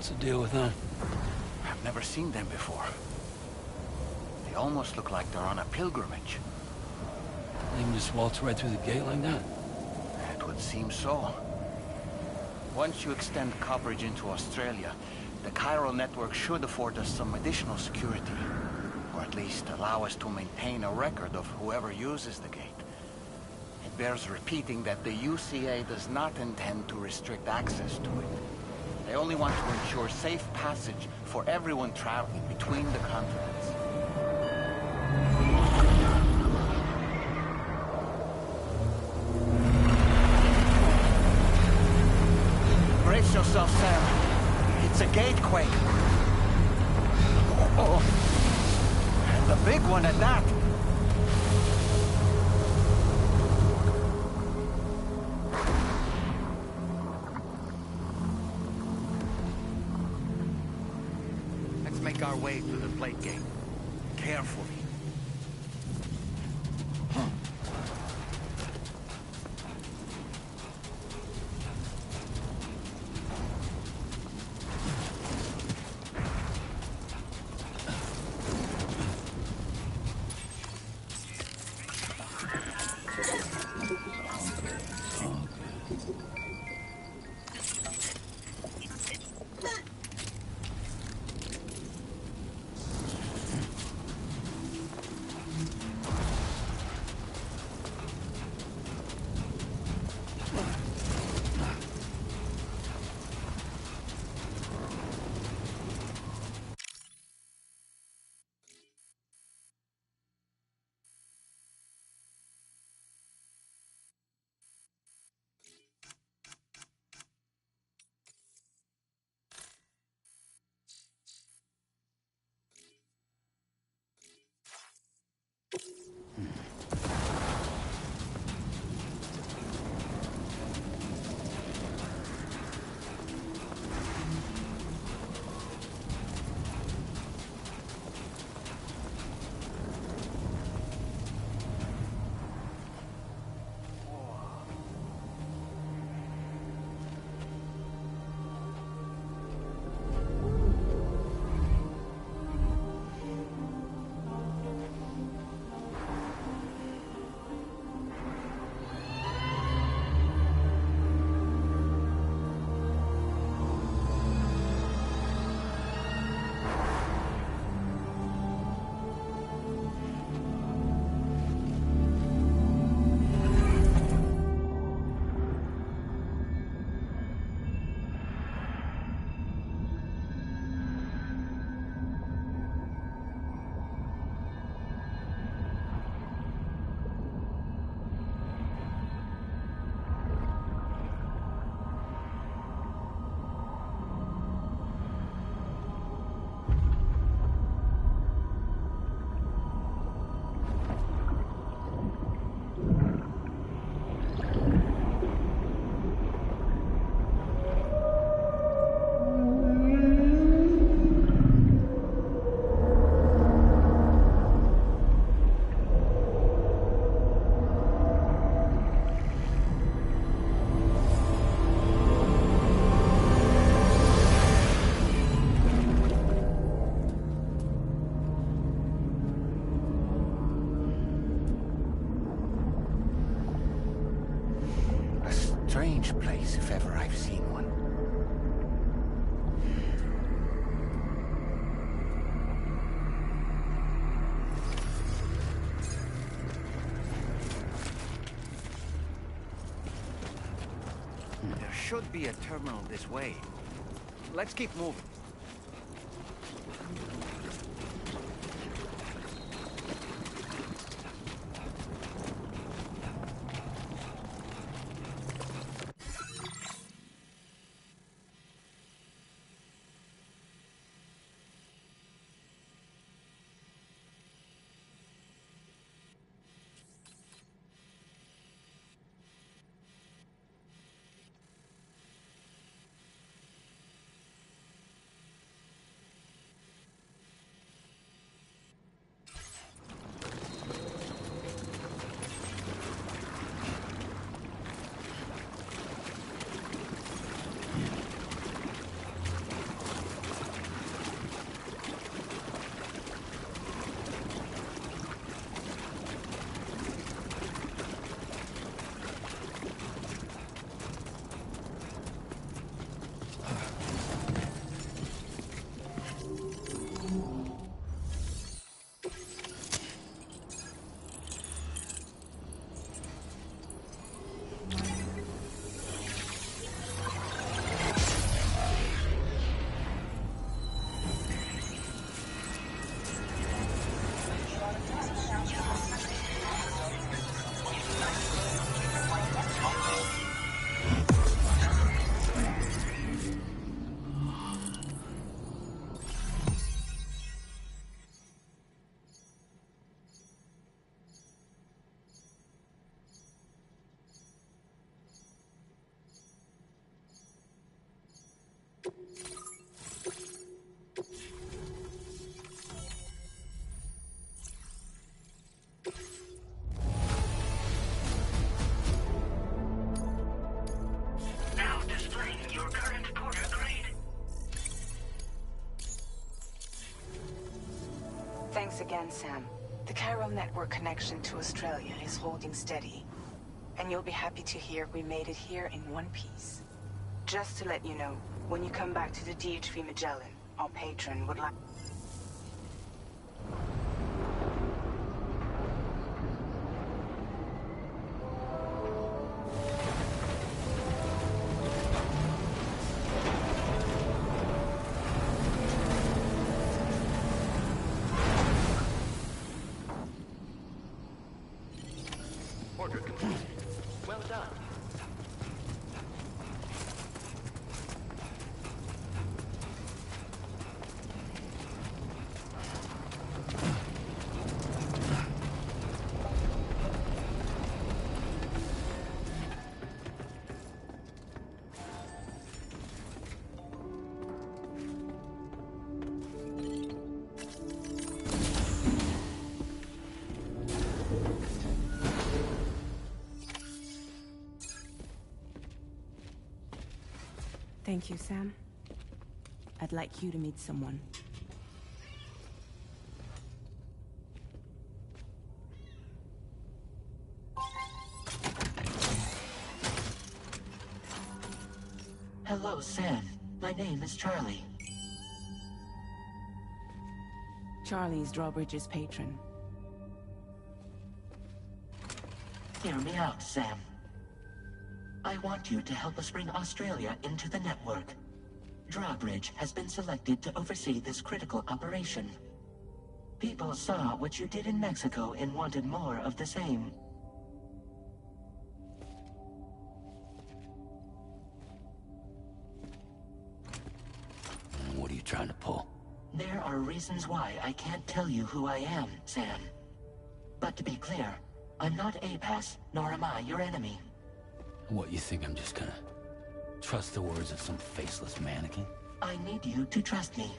What's the deal with them? I've never seen them before. They almost look like they're on a pilgrimage. They can just waltz right through the gate like that? It would seem so. Once you extend coverage into Australia, the chiral network should afford us some additional security. Or at least allow us to maintain a record of whoever uses the gate. It bears repeating that the UCA does not intend to restrict access to it. They only want to ensure safe passage for everyone traveling between the continents. Brace yourself, Sam. It's a gatequake. Oh. And a big one at that. Let's make our way to the plate gate. Carefully. Strange place, if ever I've seen one. There should be a terminal this way. Let's keep moving. again, Sam. The chiral network connection to Australia is holding steady. And you'll be happy to hear we made it here in one piece. Just to let you know, when you come back to the DHV Magellan, our patron would like... Order complete. Well done. Thank you, Sam. I'd like you to meet someone. Hello, Sam. My name is Charlie. Charlie's Drawbridge's patron. Hear me out, Sam. I want you to help us bring Australia into the network. Drawbridge has been selected to oversee this critical operation. People saw what you did in Mexico and wanted more of the same. What are you trying to pull? There are reasons why I can't tell you who I am, Sam. But to be clear, I'm not APAS, nor am I your enemy. What, you think I'm just gonna trust the words of some faceless mannequin? I need you to trust me.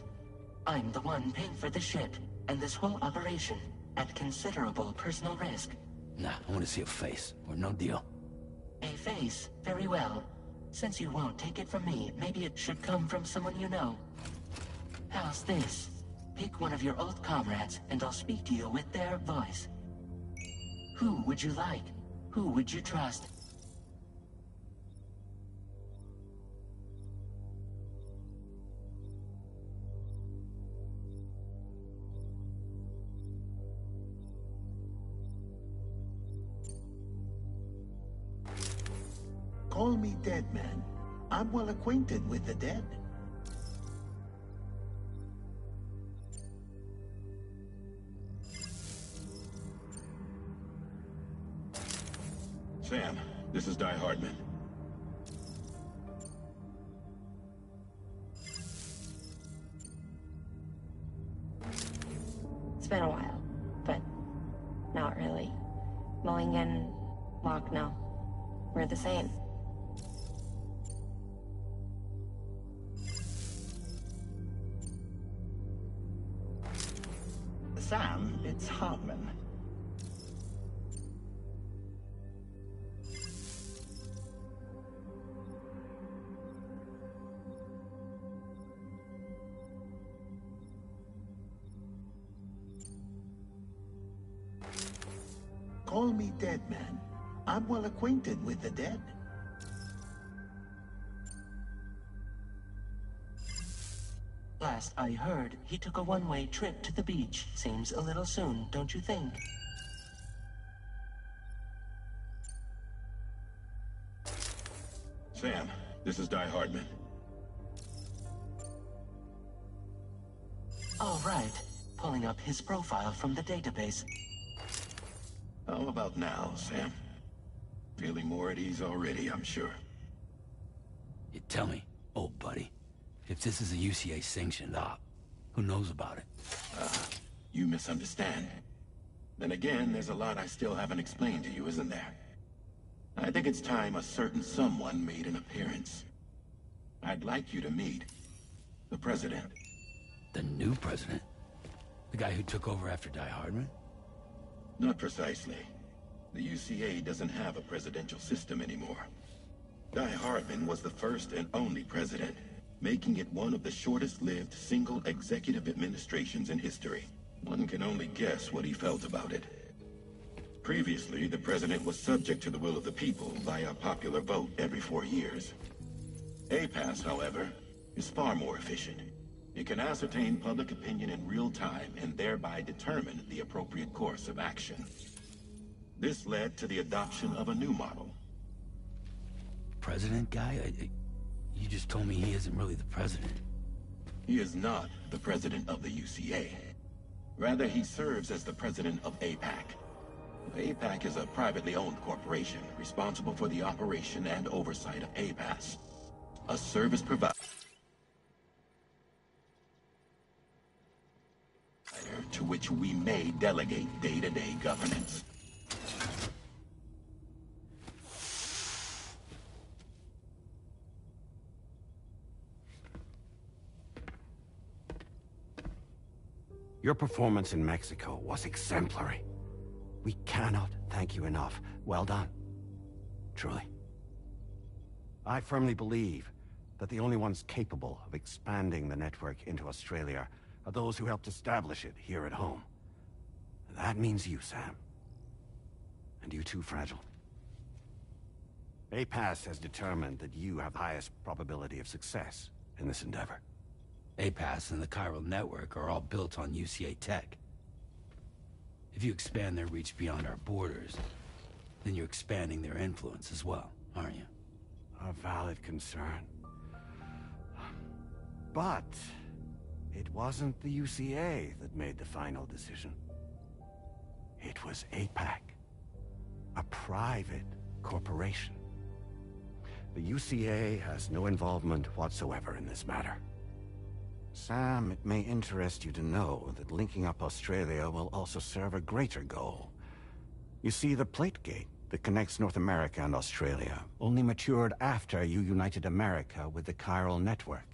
I'm the one paying for the ship, and this whole operation, at considerable personal risk. Nah, I want to see a face, or no deal. A face? Very well. Since you won't take it from me, maybe it should come from someone you know. How's this? Pick one of your old comrades, and I'll speak to you with their voice. Who would you like? Who would you trust? Call me Dead Man. I'm well acquainted with the dead. Sam, this is Di Hardman. It's been a while, but not really. Mulligan, Locke, no. We're the same. Sam, it's Hartman. Call me Dead Man. I'm well acquainted with the dead. Last I heard, he took a one-way trip to the beach. Seems a little soon, don't you think? Sam, this is Di Hardman. All right. Pulling up his profile from the database. How about now, Sam? Feeling more at ease already, I'm sure. You tell me, old buddy, if this is a UCA-sanctioned op, who knows about it? You misunderstand. Then again, there's a lot I still haven't explained to you, isn't there? I think it's time a certain someone made an appearance. I'd like you to meet the President. The new president? The guy who took over after Di Hardman? Not precisely. The UCA doesn't have a presidential system anymore. Di Hardman was the first and only president, making it one of the shortest-lived single executive administrations in history. One can only guess what he felt about it. Previously, the president was subject to the will of the people via popular vote every 4 years. APAS, however, is far more efficient. It can ascertain public opinion in real time and thereby determine the appropriate course of action. This led to the adoption of a new model. President guy? You just told me he isn't really the president. He is not the president of the UCA. Rather, he serves as the president of APAC. APAC is a privately owned corporation responsible for the operation and oversight of APAS, a service provider to which we may delegate day-to-day governance. Your performance in Mexico was exemplary. We cannot thank you enough. Well done. Truly. I firmly believe that the only ones capable of expanding the network into Australia are those who helped establish it here at home. That means you, Sam. And you too, Fragile. APAS has determined that you have the highest probability of success in this endeavor. APAS and the chiral network are all built on UCA tech. If you expand their reach beyond our borders, then you're expanding their influence as well, aren't you? A valid concern. But it wasn't the UCA that made the final decision. It was APAC, a private corporation. The UCA has no involvement whatsoever in this matter. Sam, it may interest you to know that linking up Australia will also serve a greater goal. You see, the plate gate that connects North America and Australia only matured after you united America with the chiral network.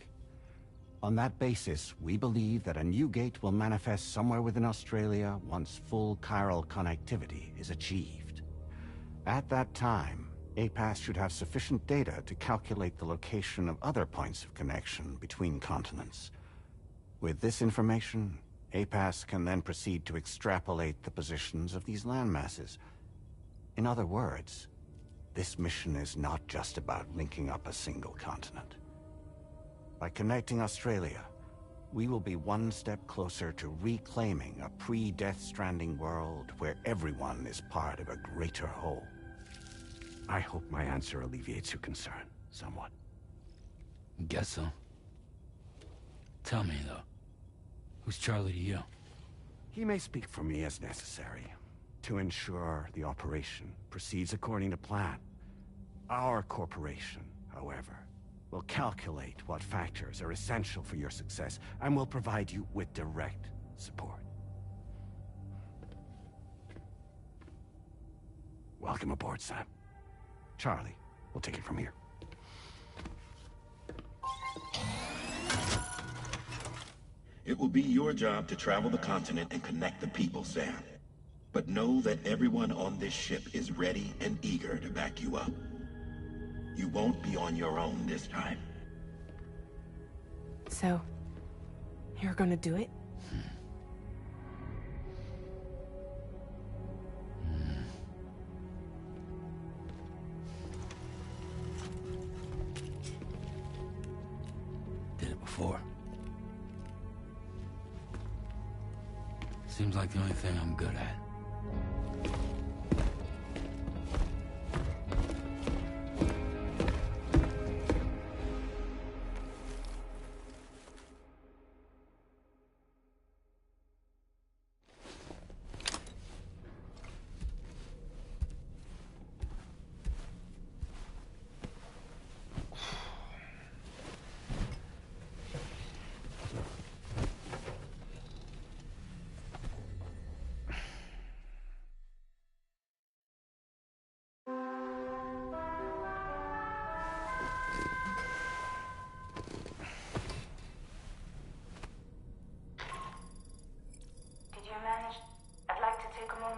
On that basis, we believe that a new gate will manifest somewhere within Australia once full chiral connectivity is achieved. At that time, APAS should have sufficient data to calculate the location of other points of connection between continents. With this information, APAS can then proceed to extrapolate the positions of these landmasses. In other words, this mission is not just about linking up a single continent. By connecting Australia, we will be one step closer to reclaiming a pre-Death Stranding world where everyone is part of a greater whole. I hope my answer alleviates your concern somewhat. Guess so. Tell me, though. Who's Charlie to you? He may speak for me as necessary to ensure the operation proceeds according to plan. Our corporation, however, will calculate what factors are essential for your success and will provide you with direct support. Welcome aboard, Sam. Charlie, we'll take it from here. It will be your job to travel the continent and connect the people, Sam. But know that everyone on this ship is ready and eager to back you up. You won't be on your own this time. So, you're gonna do it? Did it before. Seems like the only thing I'm good at.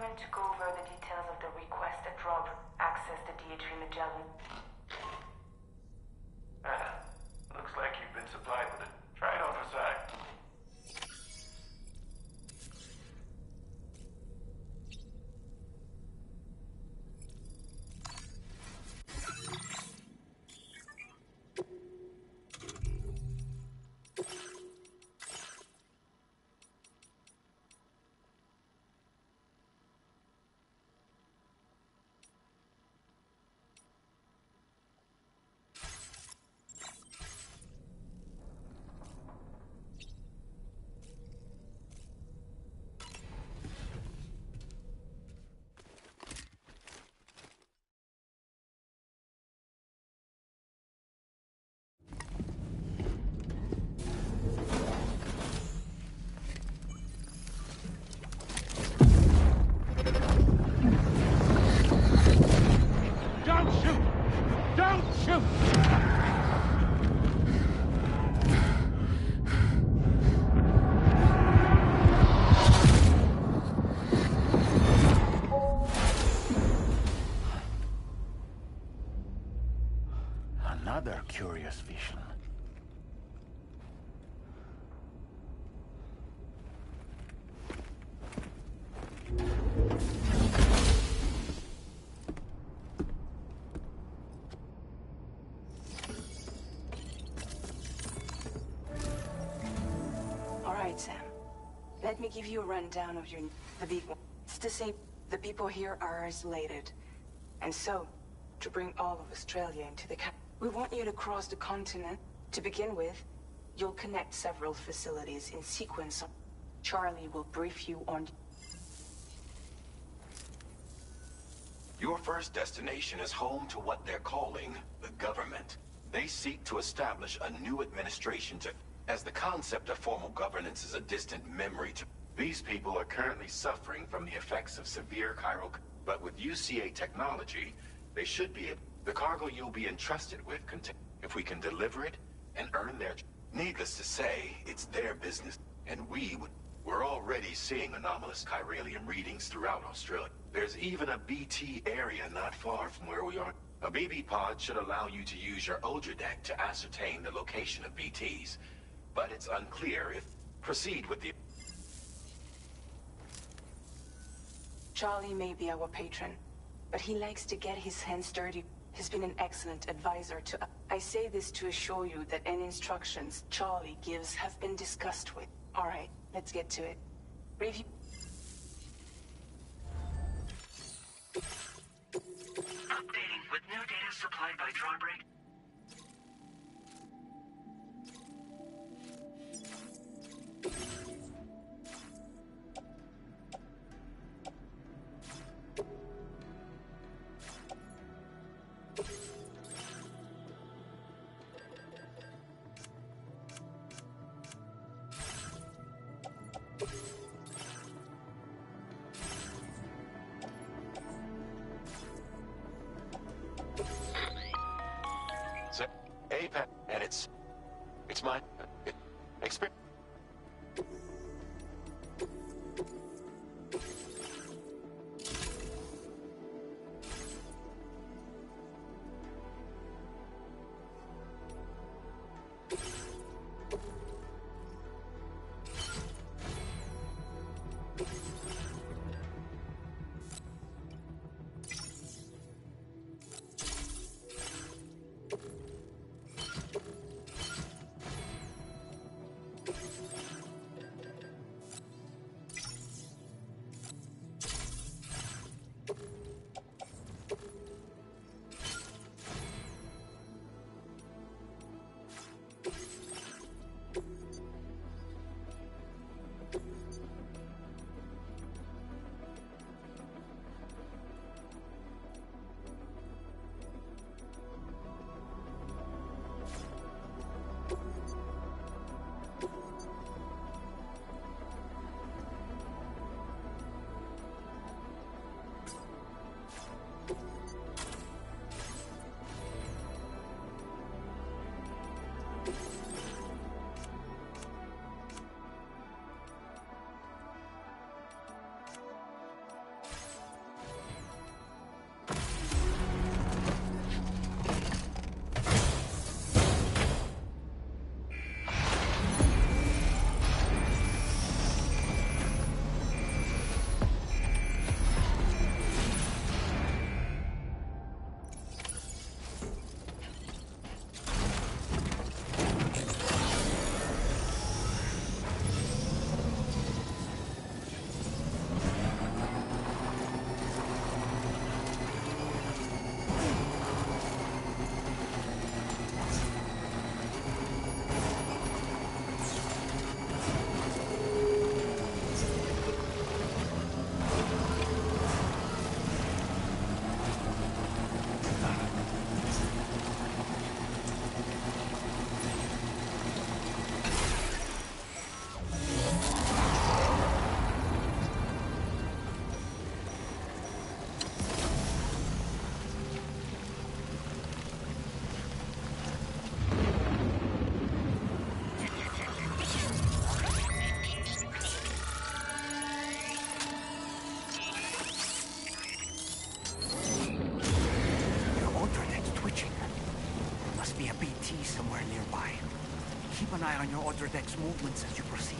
To go over the details of the request that Rob access to DH3 Magellan. Looks like you've been supplied with it. Try it on the side. another curious vision. All right, Sam. Let me give you a rundown of the big one. It's to say, the people here are isolated. And so, to bring all of Australia into the we want you to cross the continent. To begin with, you'll connect several facilities in sequence. Charlie will brief you on... Your first destination is home to what they're calling the government. They seek to establish a new administration as the concept of formal governance is a distant memory to... These people are currently suffering from the effects of severe chiral... But with UCA technology, they should be able... The cargo you'll be entrusted with if we can deliver it and earn their... Needless to say, it's their business, and we're already seeing anomalous chiralium readings throughout Australia. There's even a BT area not far from where we are. A BB pod should allow you to use your Ultra deck to ascertain the location of BTs, but it's unclear if... Proceed with the... Charlie may be our patron, but he likes to get his hands dirty. He's been an excellent advisor to... I say this to assure you that any instructions Charlie gives have been discussed with. All right, let's get to it. Review... Updating with new data supplied by Drawbreak. APEC, and it's my experience. keep an eye on your order deck's movements as you proceed.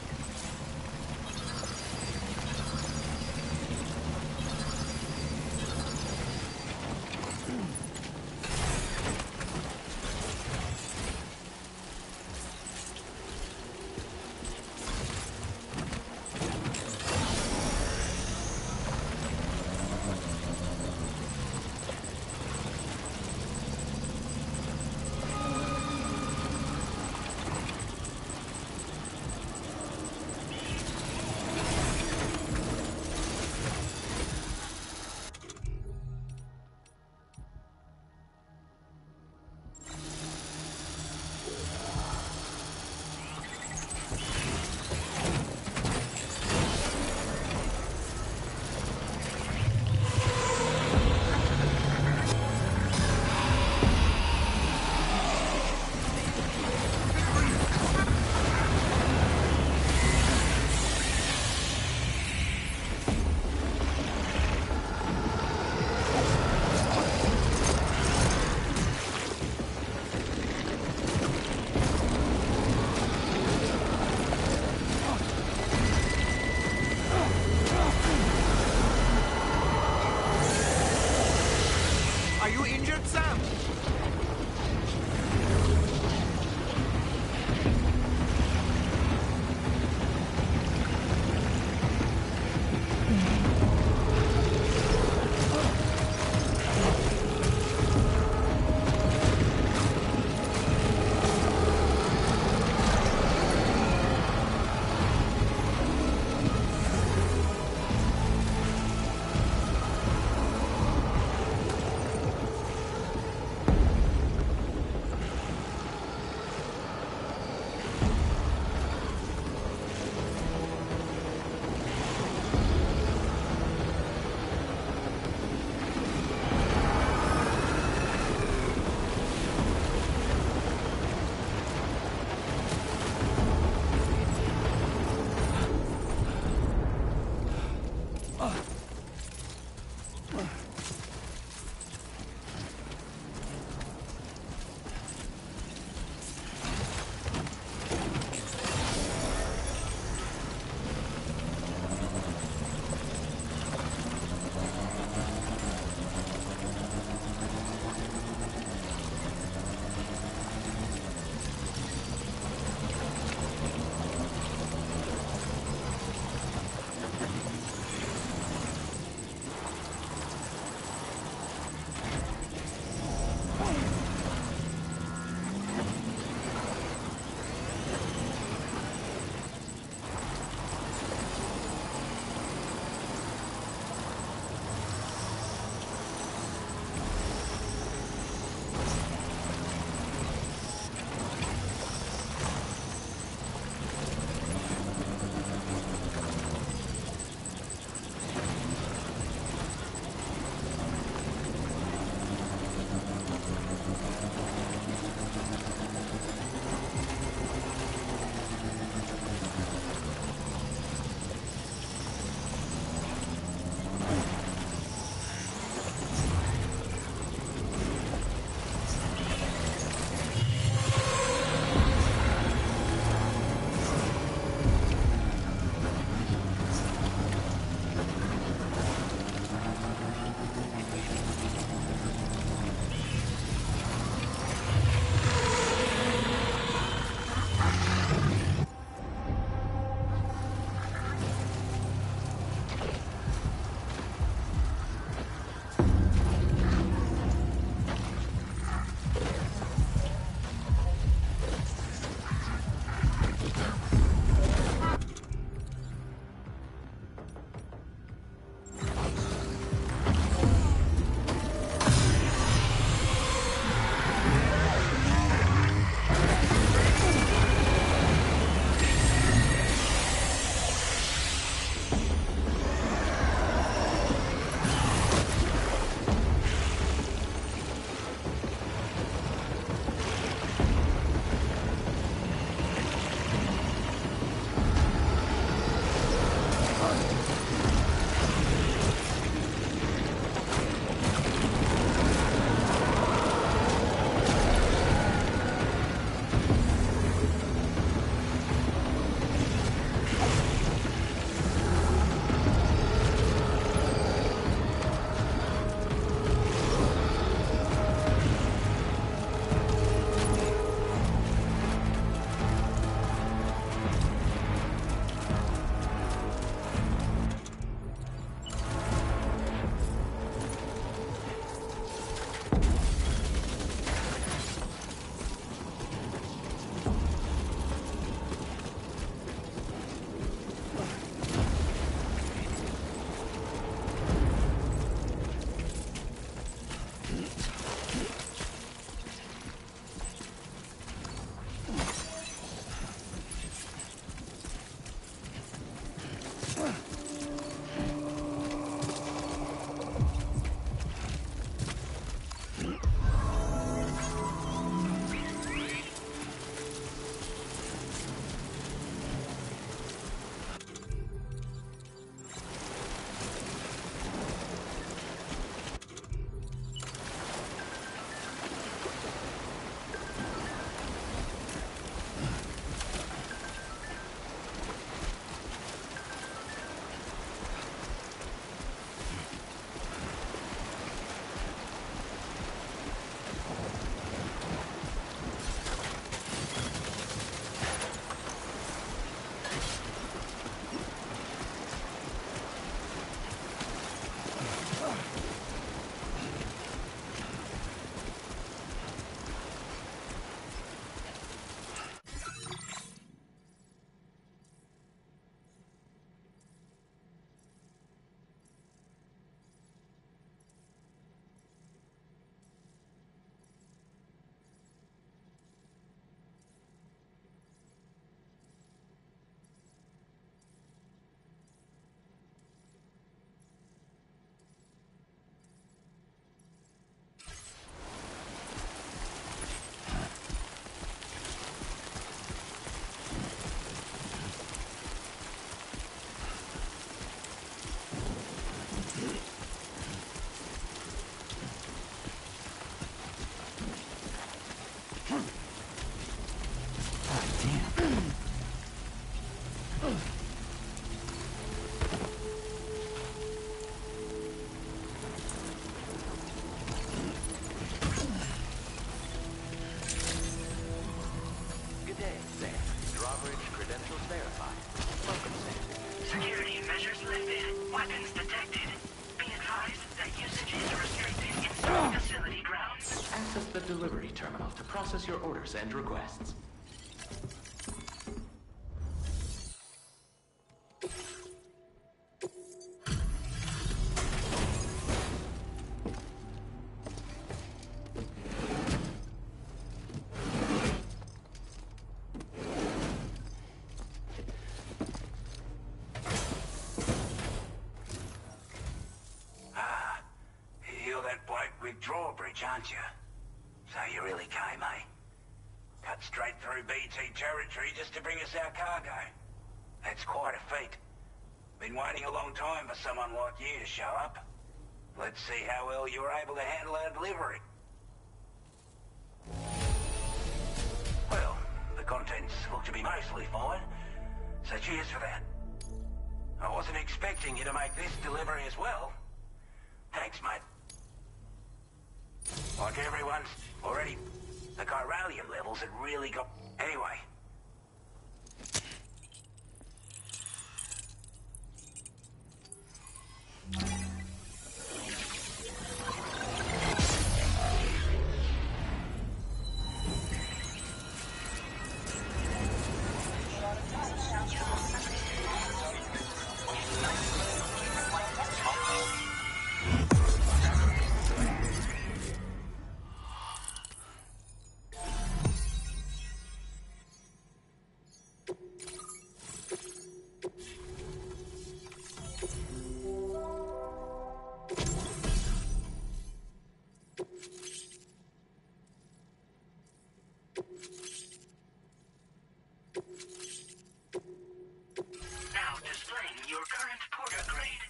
Are you injured, Sam? delivery terminal to process your orders and requests. You're that bloke with drawbridge, aren't you? So you really came, eh? Cut straight through BT territory just to bring us our cargo. That's quite a feat. Been waiting a long time for someone like you to show up. Let's see how well you were able to handle our delivery. Well, the contents look to be mostly fine, so cheers for that. I wasn't expecting you to make this delivery as well. Thanks, mate. Like everyone's already, the chiralium levels had really got... Anyway. Now displaying your current porter grade.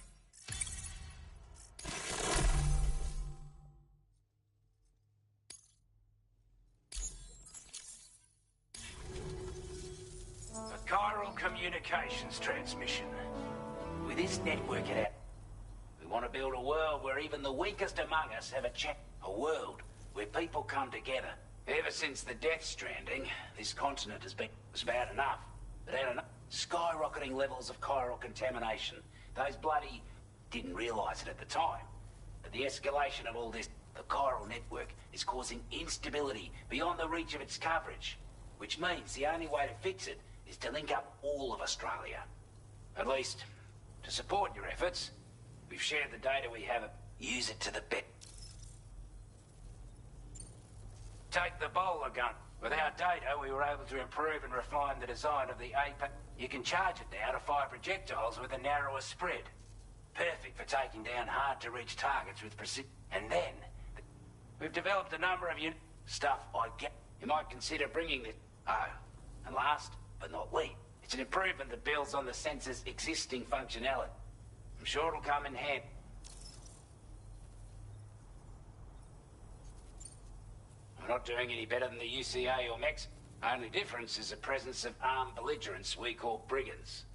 A chiral communications transmission. With this network at our... We want to build a world where even the weakest among us have a chat. A world where people come together. Ever since the Death Stranding, this continent has been... It's bad enough. But had enough. Skyrocketing levels of chiral contamination. Those bloody... Didn't realise it at the time. But the escalation of all this... The chiral network is causing instability beyond the reach of its coverage. Which means the only way to fix it is to link up all of Australia. At least, to support your efforts, we've shared the data we have. Use it to the bit. Take the bowler gun. With our data, we were able to improve and refine the design of the APAC. You can charge it now to fire projectiles with a narrower spread. Perfect for taking down hard-to-reach targets with precision. And then, we've developed a number of stuff I get. You might consider bringing this. Oh, and last but not least, it's an improvement that builds on the sensor's existing functionality. I'm sure it'll come in handy. We're not doing any better than the UCA or Mex. Only difference is the presence of armed belligerents we call brigands.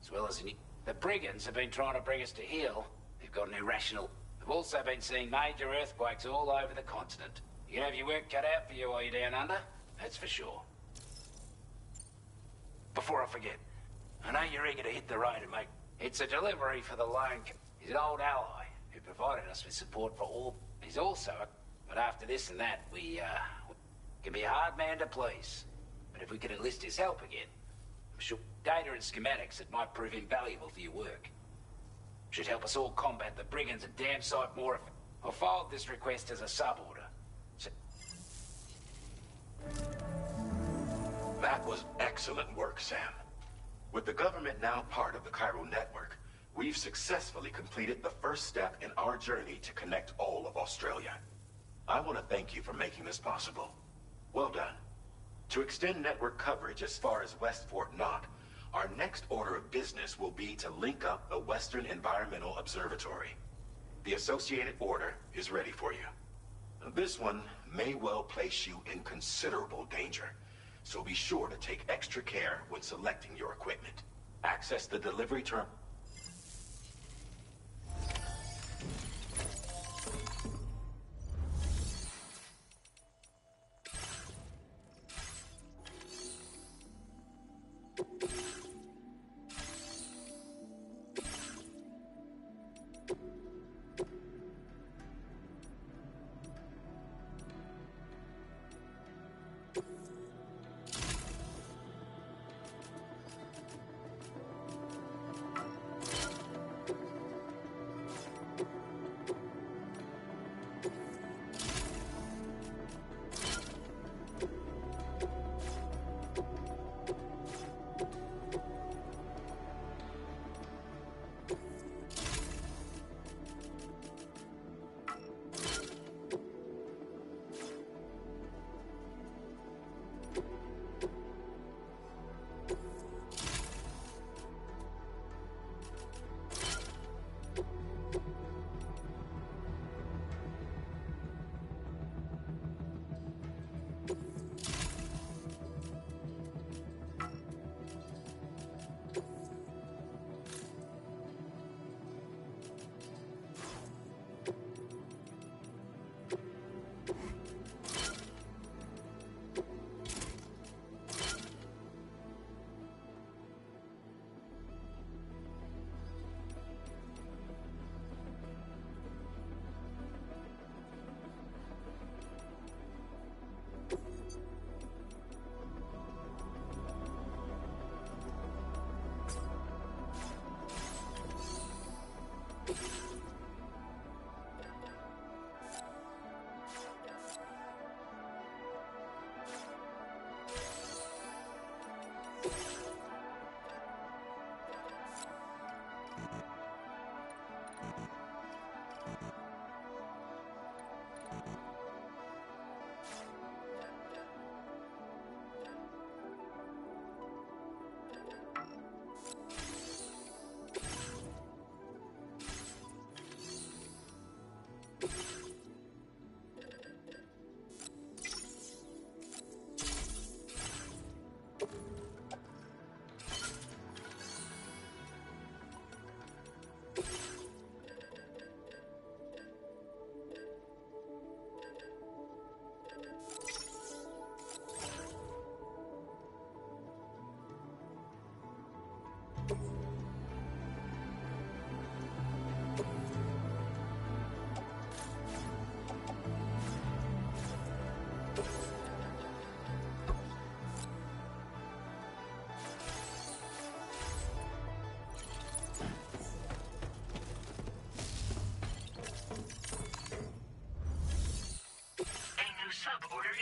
As well as the brigands have been trying to bring us to heel. They've got an irrational... We've also been seeing major earthquakes all over the continent. You can have your work cut out for you while you're down under, that's for sure. Before I forget, I know you're eager to hit the road and make... It's a delivery for the lone... He's an old ally who provided us with support for all... He's also... But after this and that, we can be a hard man to please. But if we can enlist his help again, I'm sure data and schematics that might prove invaluable for your work. Should help us all combat the brigands a damn sight more... I'll fold this request as a sub-order. That was excellent work, Sam. With the government now part of the chiral network, we've successfully completed the first step in our journey to connect all of Australia. I want to thank you for making this possible. Well done. To extend network coverage as far as West Fort Knott, our next order of business will be to link up the Western Environmental Observatory. The associated order is ready for you. This one may well place you in considerable danger, so be sure to take extra care when selecting your equipment. Access the delivery terminal.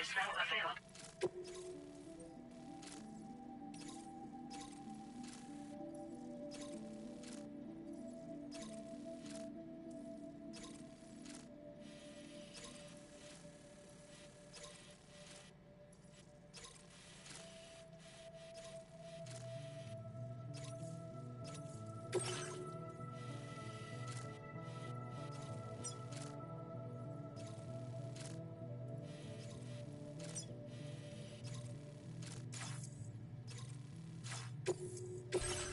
is now available.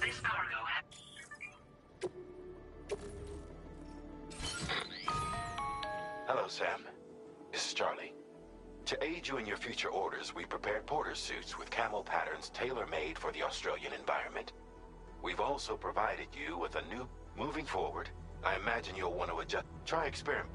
This cargo Hello, Sam. This is Charlie. To aid you in your future orders, we prepared porter suits with camel patterns tailor-made for the Australian environment. We've also provided you with a new... Moving forward, I imagine you'll want to adjust... Try experiment.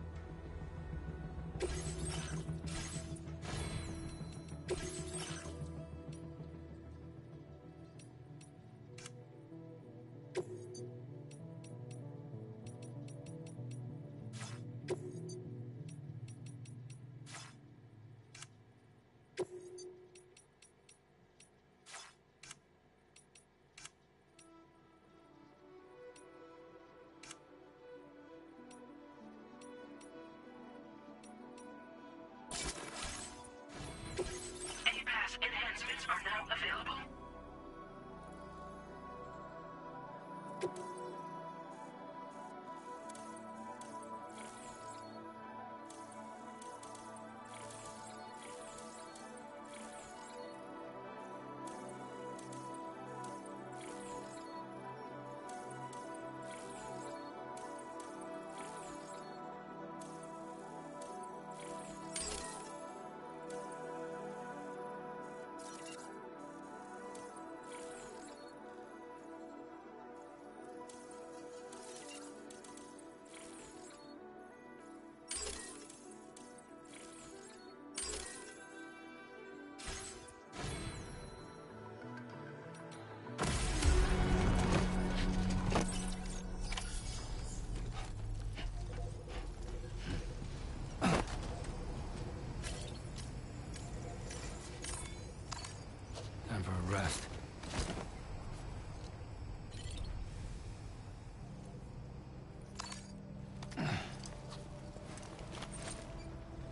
A-Pass enhancements are now available. Time for a rest.